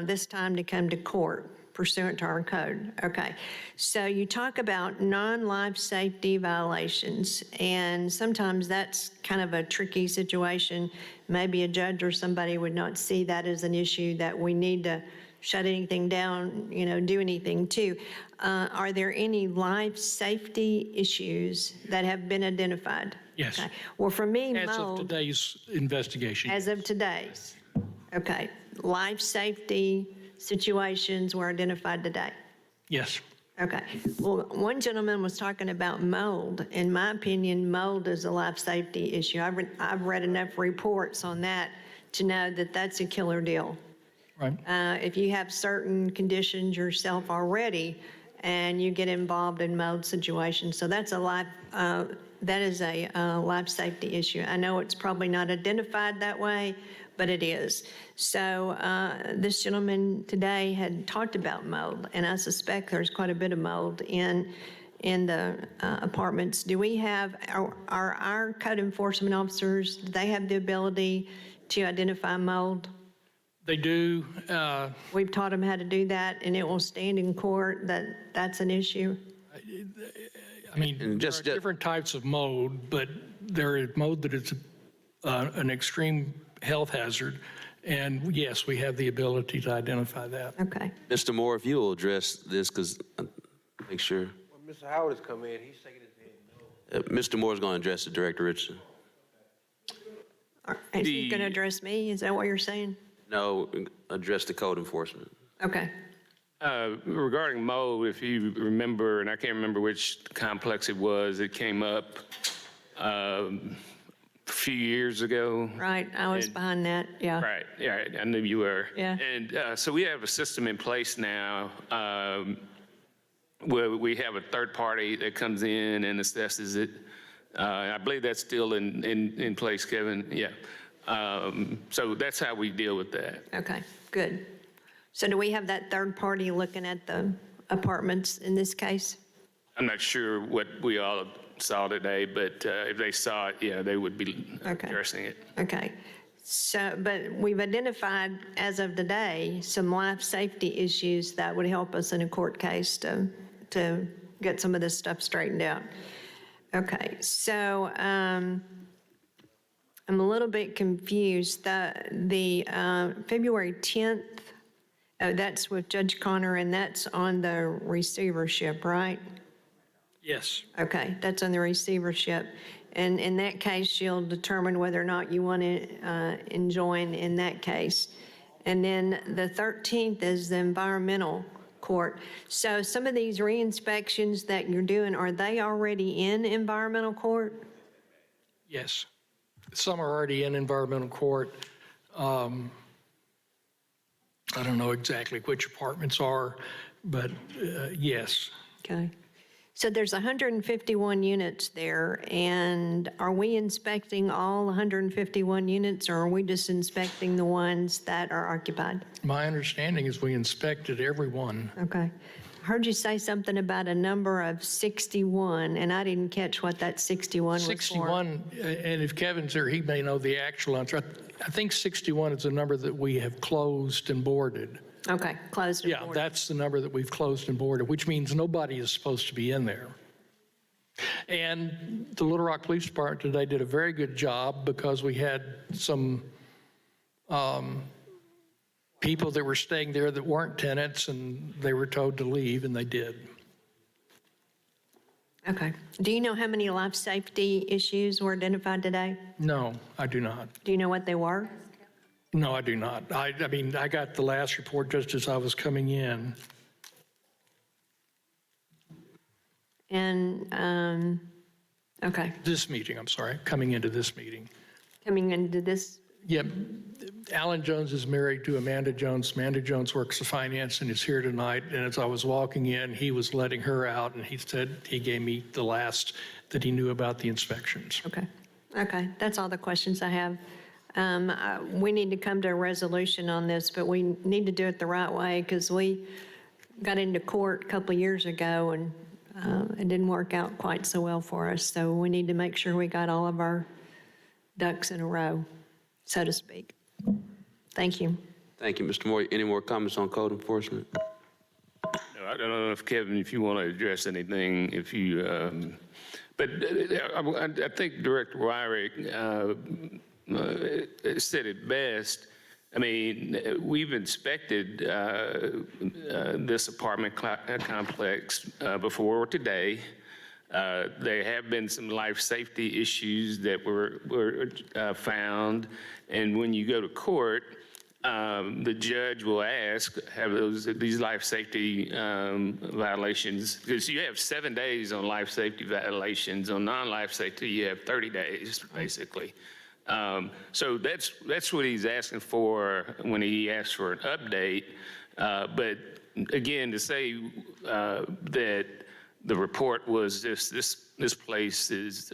D: this time to come to court pursuant to our code. Okay, so you talk about non-life safety violations, and sometimes that's kind of a tricky situation. Maybe a judge or somebody would not see that as an issue that we need to shut anything down, do anything to. Are there any life safety issues that have been identified?
P: Yes.
D: Okay. Well, for me,
P: As
D: mold.
P: of today's investigation.
D: As of today. Okay. Life safety situations were identified today.
P: Yes.
D: Okay. Well, one gentleman was talking about mold. In my opinion, mold is a life safety issue. I've read enough reports on that to know that that's a killer deal.
P: Right.
D: If you have certain conditions yourself already and you get involved in mold situations, so that's that is a life safety issue. I know it's probably not identified that way, but it is. So this gentleman today had talked about mold, and I suspect there's quite a bit of mold in the apartments. Do we have, are our code enforcement officers, do they have the ability to identify mold?
P: They do.
D: We've taught them how to do that, and it will stand in court that that's an issue?
P: I mean, there are different types of mold, but there is mold that is an extreme health hazard. And yes, we have the ability to identify that.
D: Okay.
A: Mr. Moore, if you'll address this, because make sure.
I: Well, Mr. Howard has come in, he's shaking his head no.
A: Mr. Moore is going to address it, Director Richardson.
D: Is he going to address me? Is that what you're saying?
A: No, address the code enforcement.
D: Okay.
R: Regarding mold, if you remember, and I can't remember which complex it was, it came up a few years ago.
D: Right, I was behind that, yeah.
R: Right, yeah, I knew you were.
D: Yeah.
R: And so we have a system in place now where we have a third party that comes in and assesses it. I believe that's still in place, Kevin, yeah. So that's how we deal with that.
D: Okay, good. So do we have that third party looking at the apartments in this case?
R: I'm not sure what we all saw today, but if they saw it, yeah, they would be addressing it.
D: Okay. So, but we've identified, as of today, some life safety issues that would help us in a court case to get some of this stuff straightened out. Okay, so I'm a little bit confused. The February 10th, that's with Judge Connor, and that's on the receivership, right?
P: Yes.
D: Okay, that's on the receivership. And in that case, you'll determine whether or not you want to enjoin in that case. And then the 13th is the environmental court. So some of these re-inspections that you're doing, are they already in environmental court?
P: Yes. Some are already in environmental court. I don't know exactly which apartments are, but yes.
D: Okay. So there's 151 units there, and are we inspecting all 151 units, or are we just inspecting the ones that are occupied?
P: My understanding is we inspected every one.
D: Okay. I heard you say something about a number of 61, and I didn't catch what that 61 was for.
P: 61, and if Kevin's there, he may know the actual answer. I think 61 is the number that we have closed and boarded.
D: Okay, closed and
P: Yeah,
D: boarded.
P: that's the number that we've closed and boarded, which means nobody is supposed to be in there. And the Little Rock Police Department today did a very good job because we had some people that were staying there that weren't tenants, and they were told to leave, and they did.
D: Okay. Do you know how many life safety issues were identified today?
P: No, I do not.
D: Do you know what they were?
P: No, I do not. I mean, I got the last report just as I was coming in.
D: And, okay,
P: This meeting, I'm sorry, coming into this meeting.
D: coming into this,
P: Yep. Alan Jones is married to Amanda Jones. Amanda Jones works for finance and is here tonight. And as I was walking in, he was letting her out, and he said he gave me the last that he knew about the inspections.
D: okay. Okay, that's all the questions I have. We need to come to a resolution on this, but we need to do it the right way because we got into court a couple of years ago and it didn't work out quite so well for us. So we need to make sure we got all of our ducks in a row, so to speak. Thank you.
A: Thank you, Mr. Moore. Any more comments on code enforcement?
R: No, I don't know if Kevin, if you want to address anything, if you, but I think Director Wyrick said it best. I mean, we've inspected this apartment complex before today. There have been some life safety issues that were found, and when you go to court, the judge will ask, have these life safety violations, because you have 7 days on life safety violations. On non-life safety, you have 30 days, basically. So that's what he's asking for when he asks for an update. But again, to say that the report was this place is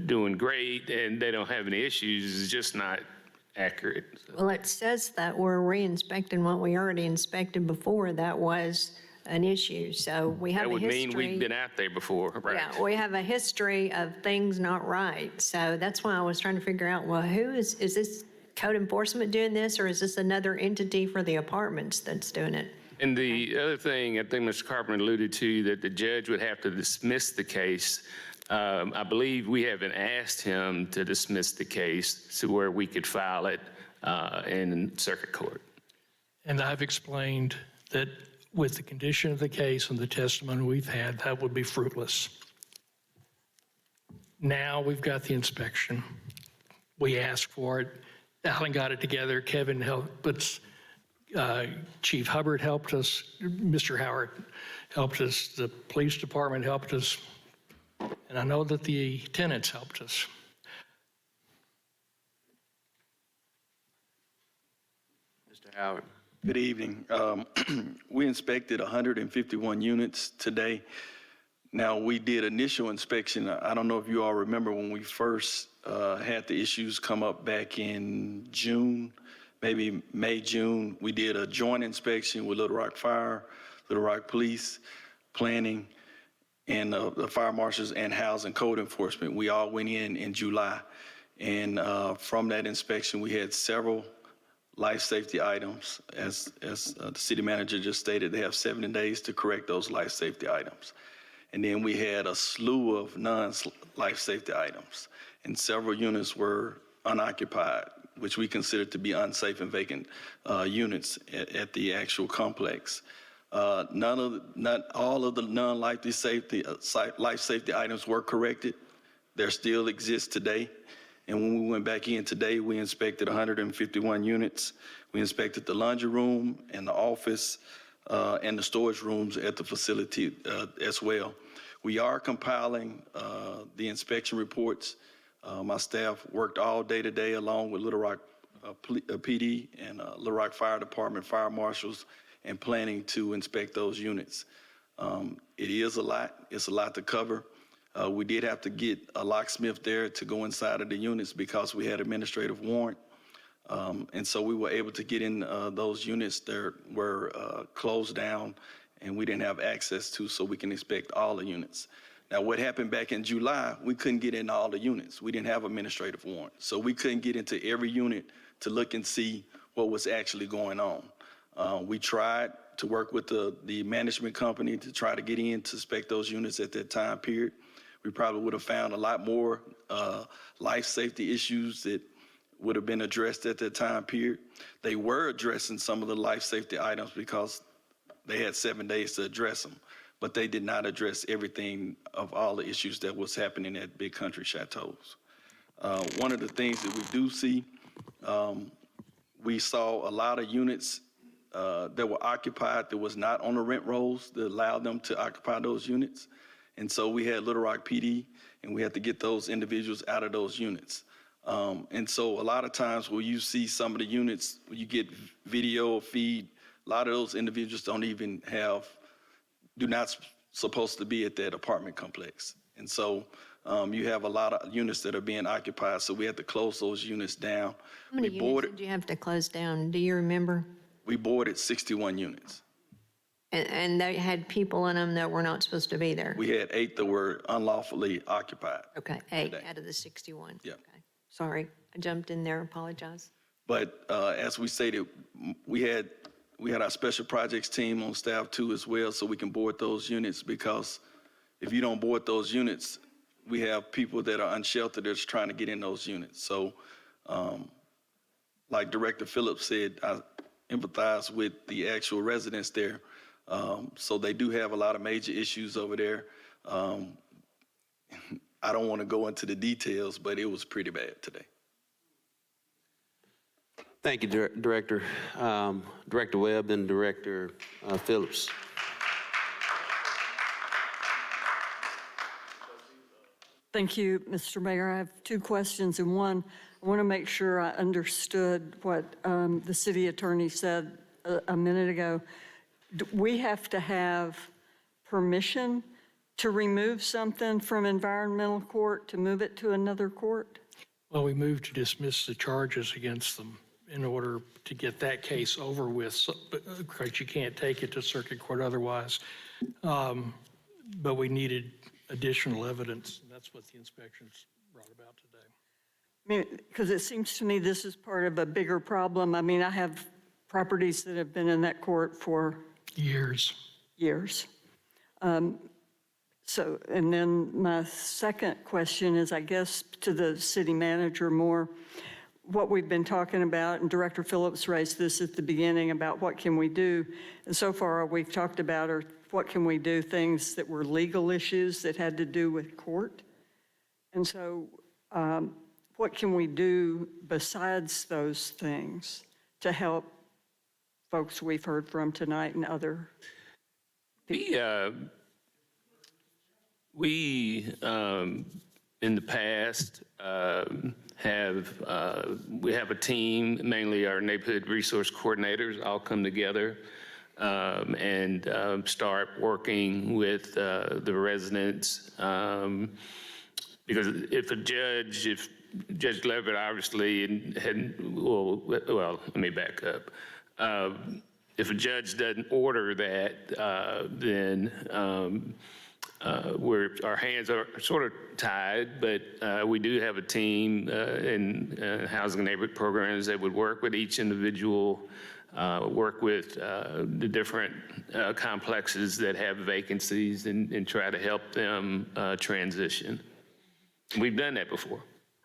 R: doing great and they don't have any issues is just not accurate.
D: Well, it says that we're re-inspecting what we already inspected before. That was an issue. So we have
R: That
D: a
R: would
D: history.
R: mean we've been out there before, right?
D: Yeah, we have a history of things not right. So that's why I was trying to figure out, well, who is this code enforcement doing this, or is this another entity for the apartments that's doing it?
R: And the other thing I think Mr. Carpenter alluded to, that the judge would have to dismiss the case. I believe we haven't asked him to dismiss the case to where we could file it in circuit court.
P: And I've explained that with the condition of the case and the testimony we've had, that would be fruitless. Now we've got the inspection. We asked for it. Alan got it together. Kevin helped, but Chief Hubbard helped us. Mr. Howard helped us. The police department helped us. And I know that the tenants helped us.
T: Mr. Howard.
U: Good evening. We inspected 151 units today. Now, we did initial inspection. I don't know if you all remember when we first had the issues come up back in June, maybe May, June. We did a joint inspection with Little Rock Fire, Little Rock Police, Planning, and the fire marshals and housing code enforcement. We all went in July. And from that inspection, we had several life safety items. As the city manager just stated, they have 70 days to correct those life safety items. And then we had a slew of non-life safety items, and several units were unoccupied, which we consider to be unsafe and vacant units at the actual complex. Not all of the non-life safety items were corrected. They still exist today. And when we went back in today, we inspected 151 units. We inspected the laundry room and the office and the storage rooms at the facility as well. We are compiling the inspection reports. My staff worked all day today along with Little Rock PD and Little Rock Fire Department, fire marshals, and planning to inspect those units. It is a lot. It's a lot to cover. We did have to get a locksmith there to go inside of the units because we had administrative warrant. And so we were able to get in those units that were closed down and we didn't have access to, so we can inspect all the units. Now, what happened back in July, we couldn't get in all the units. We didn't have administrative warrant. So we couldn't get into every unit to look and see what was actually going on. We tried to work with the management company to try to get in to inspect those units at that time period. We probably would have found a lot more life safety issues that would have been addressed at that time period. They were addressing some of the life safety items because they had 7 days to address them, but they did not address everything of all the issues that was happening at Big Country Chateaus. One of the things that we do see, we saw a lot of units that were occupied that was not on the rent rolls that allowed them to occupy those units. And so we had Little Rock PD, and we had to get those individuals out of those units. And so a lot of times when you see some of the units, when you get video feed, a lot of those individuals do not supposed to be at that apartment complex. And so you have a lot of units that are being occupied, so we had to close those units down.
D: How many units did you have to close down? Do you remember?
U: We boarded 61 units.
D: And they had people in them that were not supposed to be there?
U: We had 8 that were unlawfully occupied.
D: Okay, 8 out of the 61.
U: Yeah.
D: Okay. Sorry, I jumped in there, apologize.
U: But as we stated, we had our special projects team on staff too as well, so we can board those units, because if you don't board those units, we have people that are unsheltered that's trying to get in those units. So like Director Phillips said, I empathize with the actual residents there. So they do have a lot of major issues over there. I don't want to go into the details, but it was pretty bad today.
T: Thank you, Director. Director Webb, then Director Phillips.
O: Thank you, Mr. Mayor. I have two questions. And one, I want to make sure I understood what the city attorney said a minute ago. We have to have permission to remove something from environmental court, to move it to another court?
P: Well, we moved to dismiss the charges against them in order to get that case over with, because you can't take it to circuit court otherwise. But we needed additional evidence, and that's what the inspections brought about today.
O: I mean, because it seems to me this is part of a bigger problem. I mean, I have properties that have been in that court for
P: years.
O: So, and then my second question is, I guess, to the city manager more, what we've been talking about, and Director Phillips raised this at the beginning about what can we do. And so far, we've talked about are what can we do, things that were legal issues that had to do with court. And so what can we do besides those things to help folks we've heard from tonight and other people?
R: We in the past, we have a team, mainly our neighborhood resource coordinators, all come together and start working with the residents. Because if Judge Levitt obviously well, let me back up. If a judge doesn't order that, then our hands are sort of tied, but we do have a team in housing and neighborhood programs that would work with each individual, work with the different complexes that have vacancies and try to help them transition. We've done that before.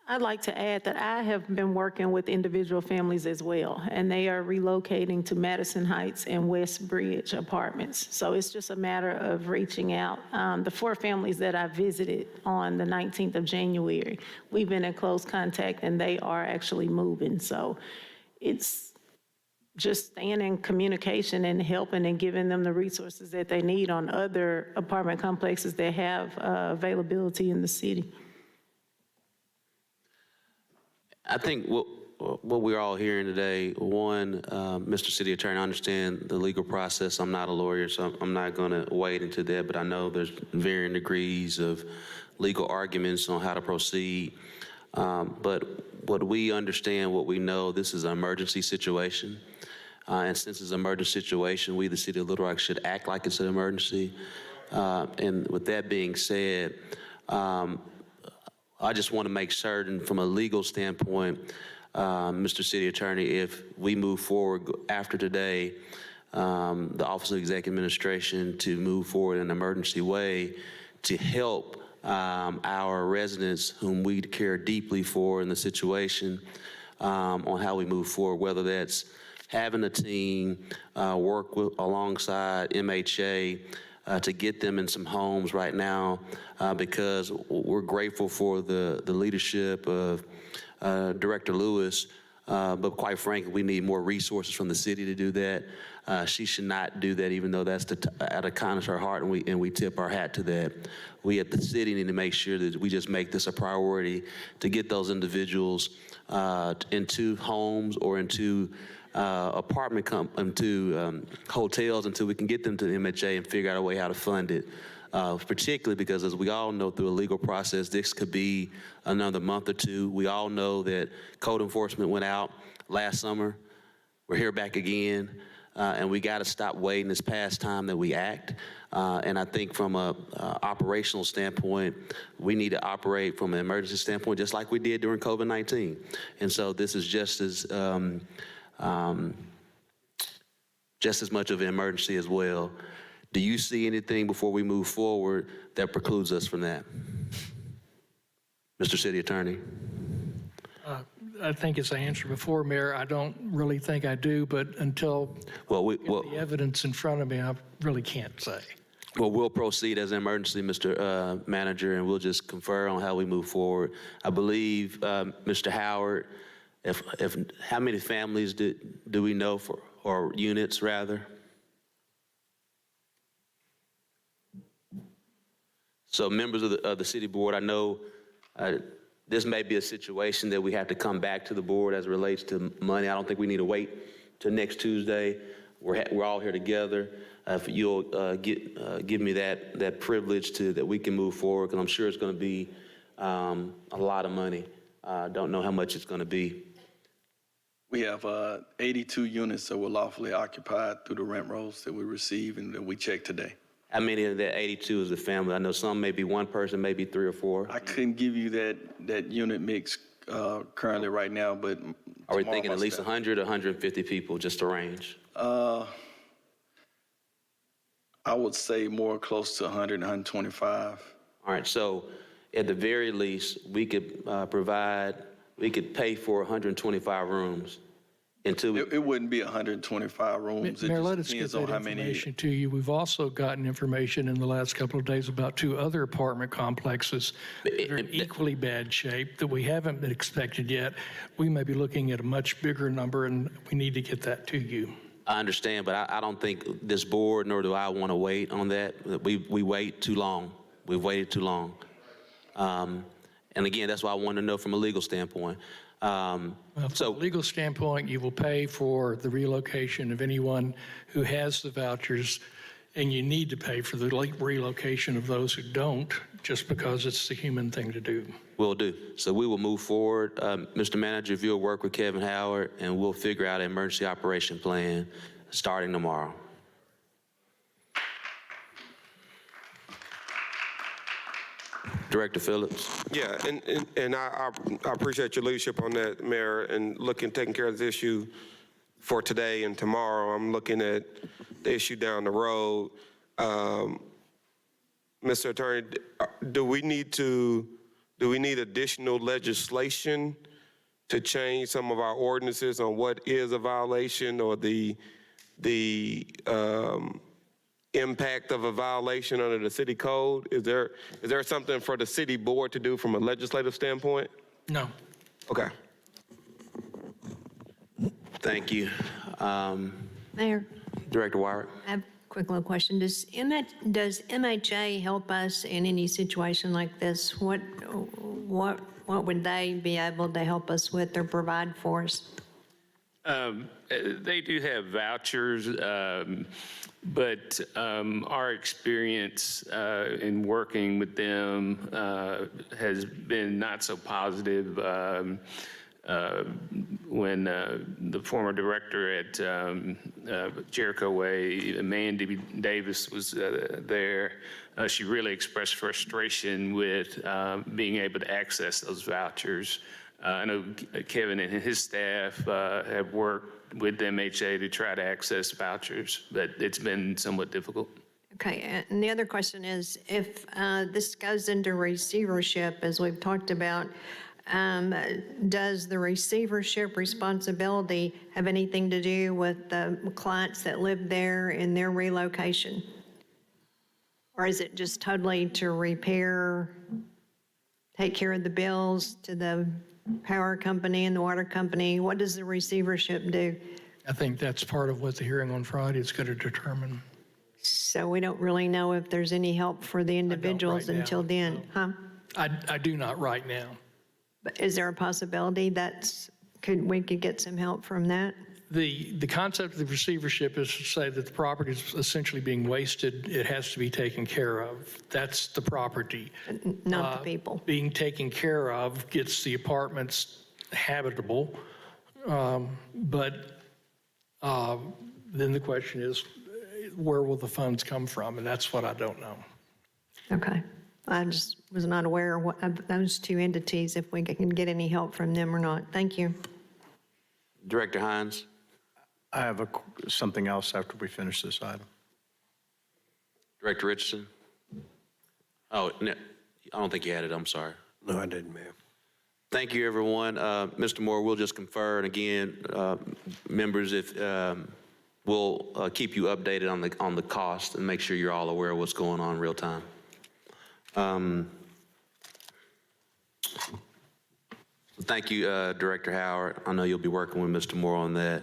S: I'd like to add that I have been working with individual families as well, and they are relocating to Madison Heights and West Bridge apartments. So it's just a matter of reaching out. The 4 families that I visited on the 19th of January, we've been in close contact, and they are actually moving. So it's just staying in communication and helping and giving them the resources that they need on other apartment complexes that have availability in the city.
T: I think what we're all hearing today, one, Mr. City Attorney, I understand the legal process. I'm not a lawyer, so I'm not going to wade into that, but I know there's varying degrees of legal arguments on how to proceed. But what we understand, what we know, this is an emergency situation. And since it's an emergency situation, we, the City of Little Rock, should act like it's an emergency. And with that being said, I just want to make certain from a legal standpoint, Mr. City Attorney, if we move forward after today, the Office of Executive Administration to move forward in an emergency way to help our residents whom we care deeply for in the situation on how we move forward, whether that's having a team work alongside MHA to get them in some homes right now, because we're grateful for the leadership of Director Lewis, but quite frankly, we need more resources from the city to do that. She should not do that, even though that's out of kindness of her heart, and we tip our hat to that. We at the city need to make sure that we just make this a priority to get those individuals into homes or into hotels until we can get them to the MHA and figure out a way how to fund it. Particularly because, as we all know, through a legal process, this could be another month or two. We all know that code enforcement went out last summer. We're here back again, and we got to stop waiting. It's past time that we act. And I think from a operational standpoint, we need to operate from an emergency standpoint, just like we did during COVID-19. And so this is just as much of an emergency as well. Do you see anything before we move forward that precludes us from that? Mr. City Attorney.
P: I think as I answered before, Mayor, I don't really think I do, but until the evidence in front of me, I really can't say.
T: Well, we'll proceed as an emergency, Mr. Manager, and we'll just confer on how we move forward. I believe, Mr. Howard, how many families do we know or units rather? So members of the city board, I know This may be a situation that we have to come back to the board as it relates to money. I don't think we need to wait till next Tuesday. We're all here together. If you'll give me that privilege that we can move forward, because I'm sure it's going to be a lot of money. Don't know how much it's going to be.
U: We have 82 units that were lawfully occupied through the rent rolls that we receive and that we checked today.
T: How many of that 82 is the family? I know some may be one person, maybe 3 or 4.
U: I couldn't give you that unit mix currently right now, but
T: Are we thinking at least 100 or 150 people, just a range?
U: I would say more close to 100, 125.
T: All right, so at the very least, we could pay for 125 rooms until we...
U: It wouldn't be 125 rooms.
P: Mayor,
U: It
P: let
U: just
P: us get
U: depends
P: that
U: on how many.
P: information to you. We've also gotten information in the last couple of days about 2 other apartment complexes that are in equally bad shape that we haven't been expected yet. We may be looking at a much bigger number, and we need to get that to you.
T: I understand, but I don't think this board, nor do I want to wait on that. We wait too long. We've waited too long. And again, that's why I want to know from a legal standpoint.
P: Well, from a legal standpoint, you will pay for the relocation of anyone who has the vouchers, and you need to pay for the relocation of those who don't, just because it's the human thing to do.
T: Will do. So we will move forward. Mr. Manager, if you'll work with Kevin Howard, and we'll figure out an emergency operation plan starting tomorrow. Director Phillips.
C: Yeah, and I appreciate your leadership on that, Mayor, and taking care of this issue for today and tomorrow. I'm looking at the issue down the road. Mr. Attorney, do we need additional legislation to change some of our ordinances on what is a violation or the impact of a violation under the city code? Is there something for the city board to do from a legislative standpoint?
P: No.
C: Okay.
T: Thank you.
D: Mayor,
T: Director Warwick.
D: I have a quick little question. Does MHA help us in any situation like this? What would they be able to help us with or provide for us?
R: They do have vouchers, but our experience in working with them has been not so positive. When the former director at Jericho Way, Mandy Davis, was there, she really expressed frustration with being able to access those vouchers. I know Kevin and his staff have worked with MHA to try to access vouchers, but it's been somewhat difficult.
D: Okay, and the other question is, if this goes into receivership, as we've talked about, does the receivership responsibility have anything to do with the clients that live there and their relocation? Or is it just totally to repair, take care of the bills to the power company and the water company? What does the receivership do?
P: I think that's part of what the hearing on Friday is going to determine.
D: So we don't really know if there's any help for the individuals until then, huh?
P: I do not right now.
D: But is there a possibility we could get some help from that?
P: The concept of the receivership is to say that the property is essentially being wasted. It has to be taken care of. That's the property.
D: Not the people.
P: Being taken care of gets the apartments habitable. But then the question is, where will the funds come from? And that's what I don't know.
D: Okay. I just was not aware of those 2 entities, if we can get any help from them or not. Thank you.
T: Director Hines.
F: I have something else after we finish this item.
T: Director Richardson. Oh, no, I don't think you had it. I'm sorry.
I: No, I didn't, Mayor.
T: Thank you, everyone. Mr. Moore, we'll just confer, and again, members, if we'll keep you updated on the cost and make sure you're all aware of what's going on in real time. Thank you, Director Howard. I know you'll be working with Mr. Moore on that.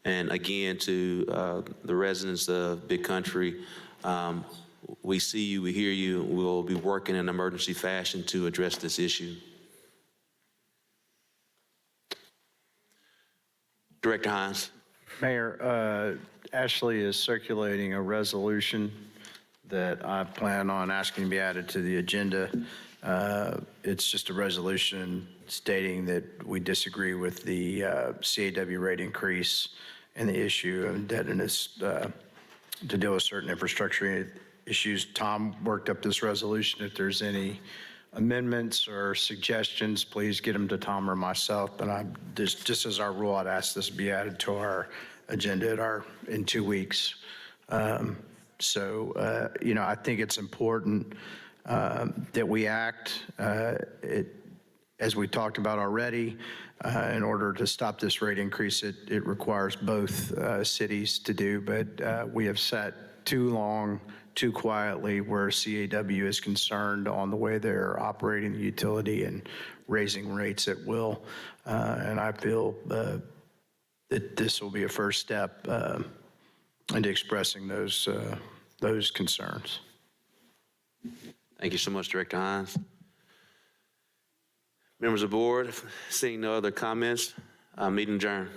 T: And again, to the residents of Big Country, we see you, we hear you. We'll be working in emergency fashion to address this issue. Director Hines.
F: Mayor, Ashley is circulating a resolution that I plan on asking to be added to the agenda. It's just a resolution stating that we disagree with the CAW rate increase and the issue of indebtedness to deal with certain infrastructure issues. Tom worked up this resolution. If there's any amendments or suggestions, please get them to Tom or myself. But I'm just as our rule, I'd ask this be added to our agenda in 2 weeks. I think it's important that we act, as we talked about already, in order to stop this rate increase. It requires both cities to do, but we have sat too long, too quietly where CAW is concerned on the way they're operating the utility and raising rates at will. And I feel that this will be a first step into expressing those concerns.
T: Thank you so much, Director Hines. Members of the board, seeing no other comments, meeting adjourned.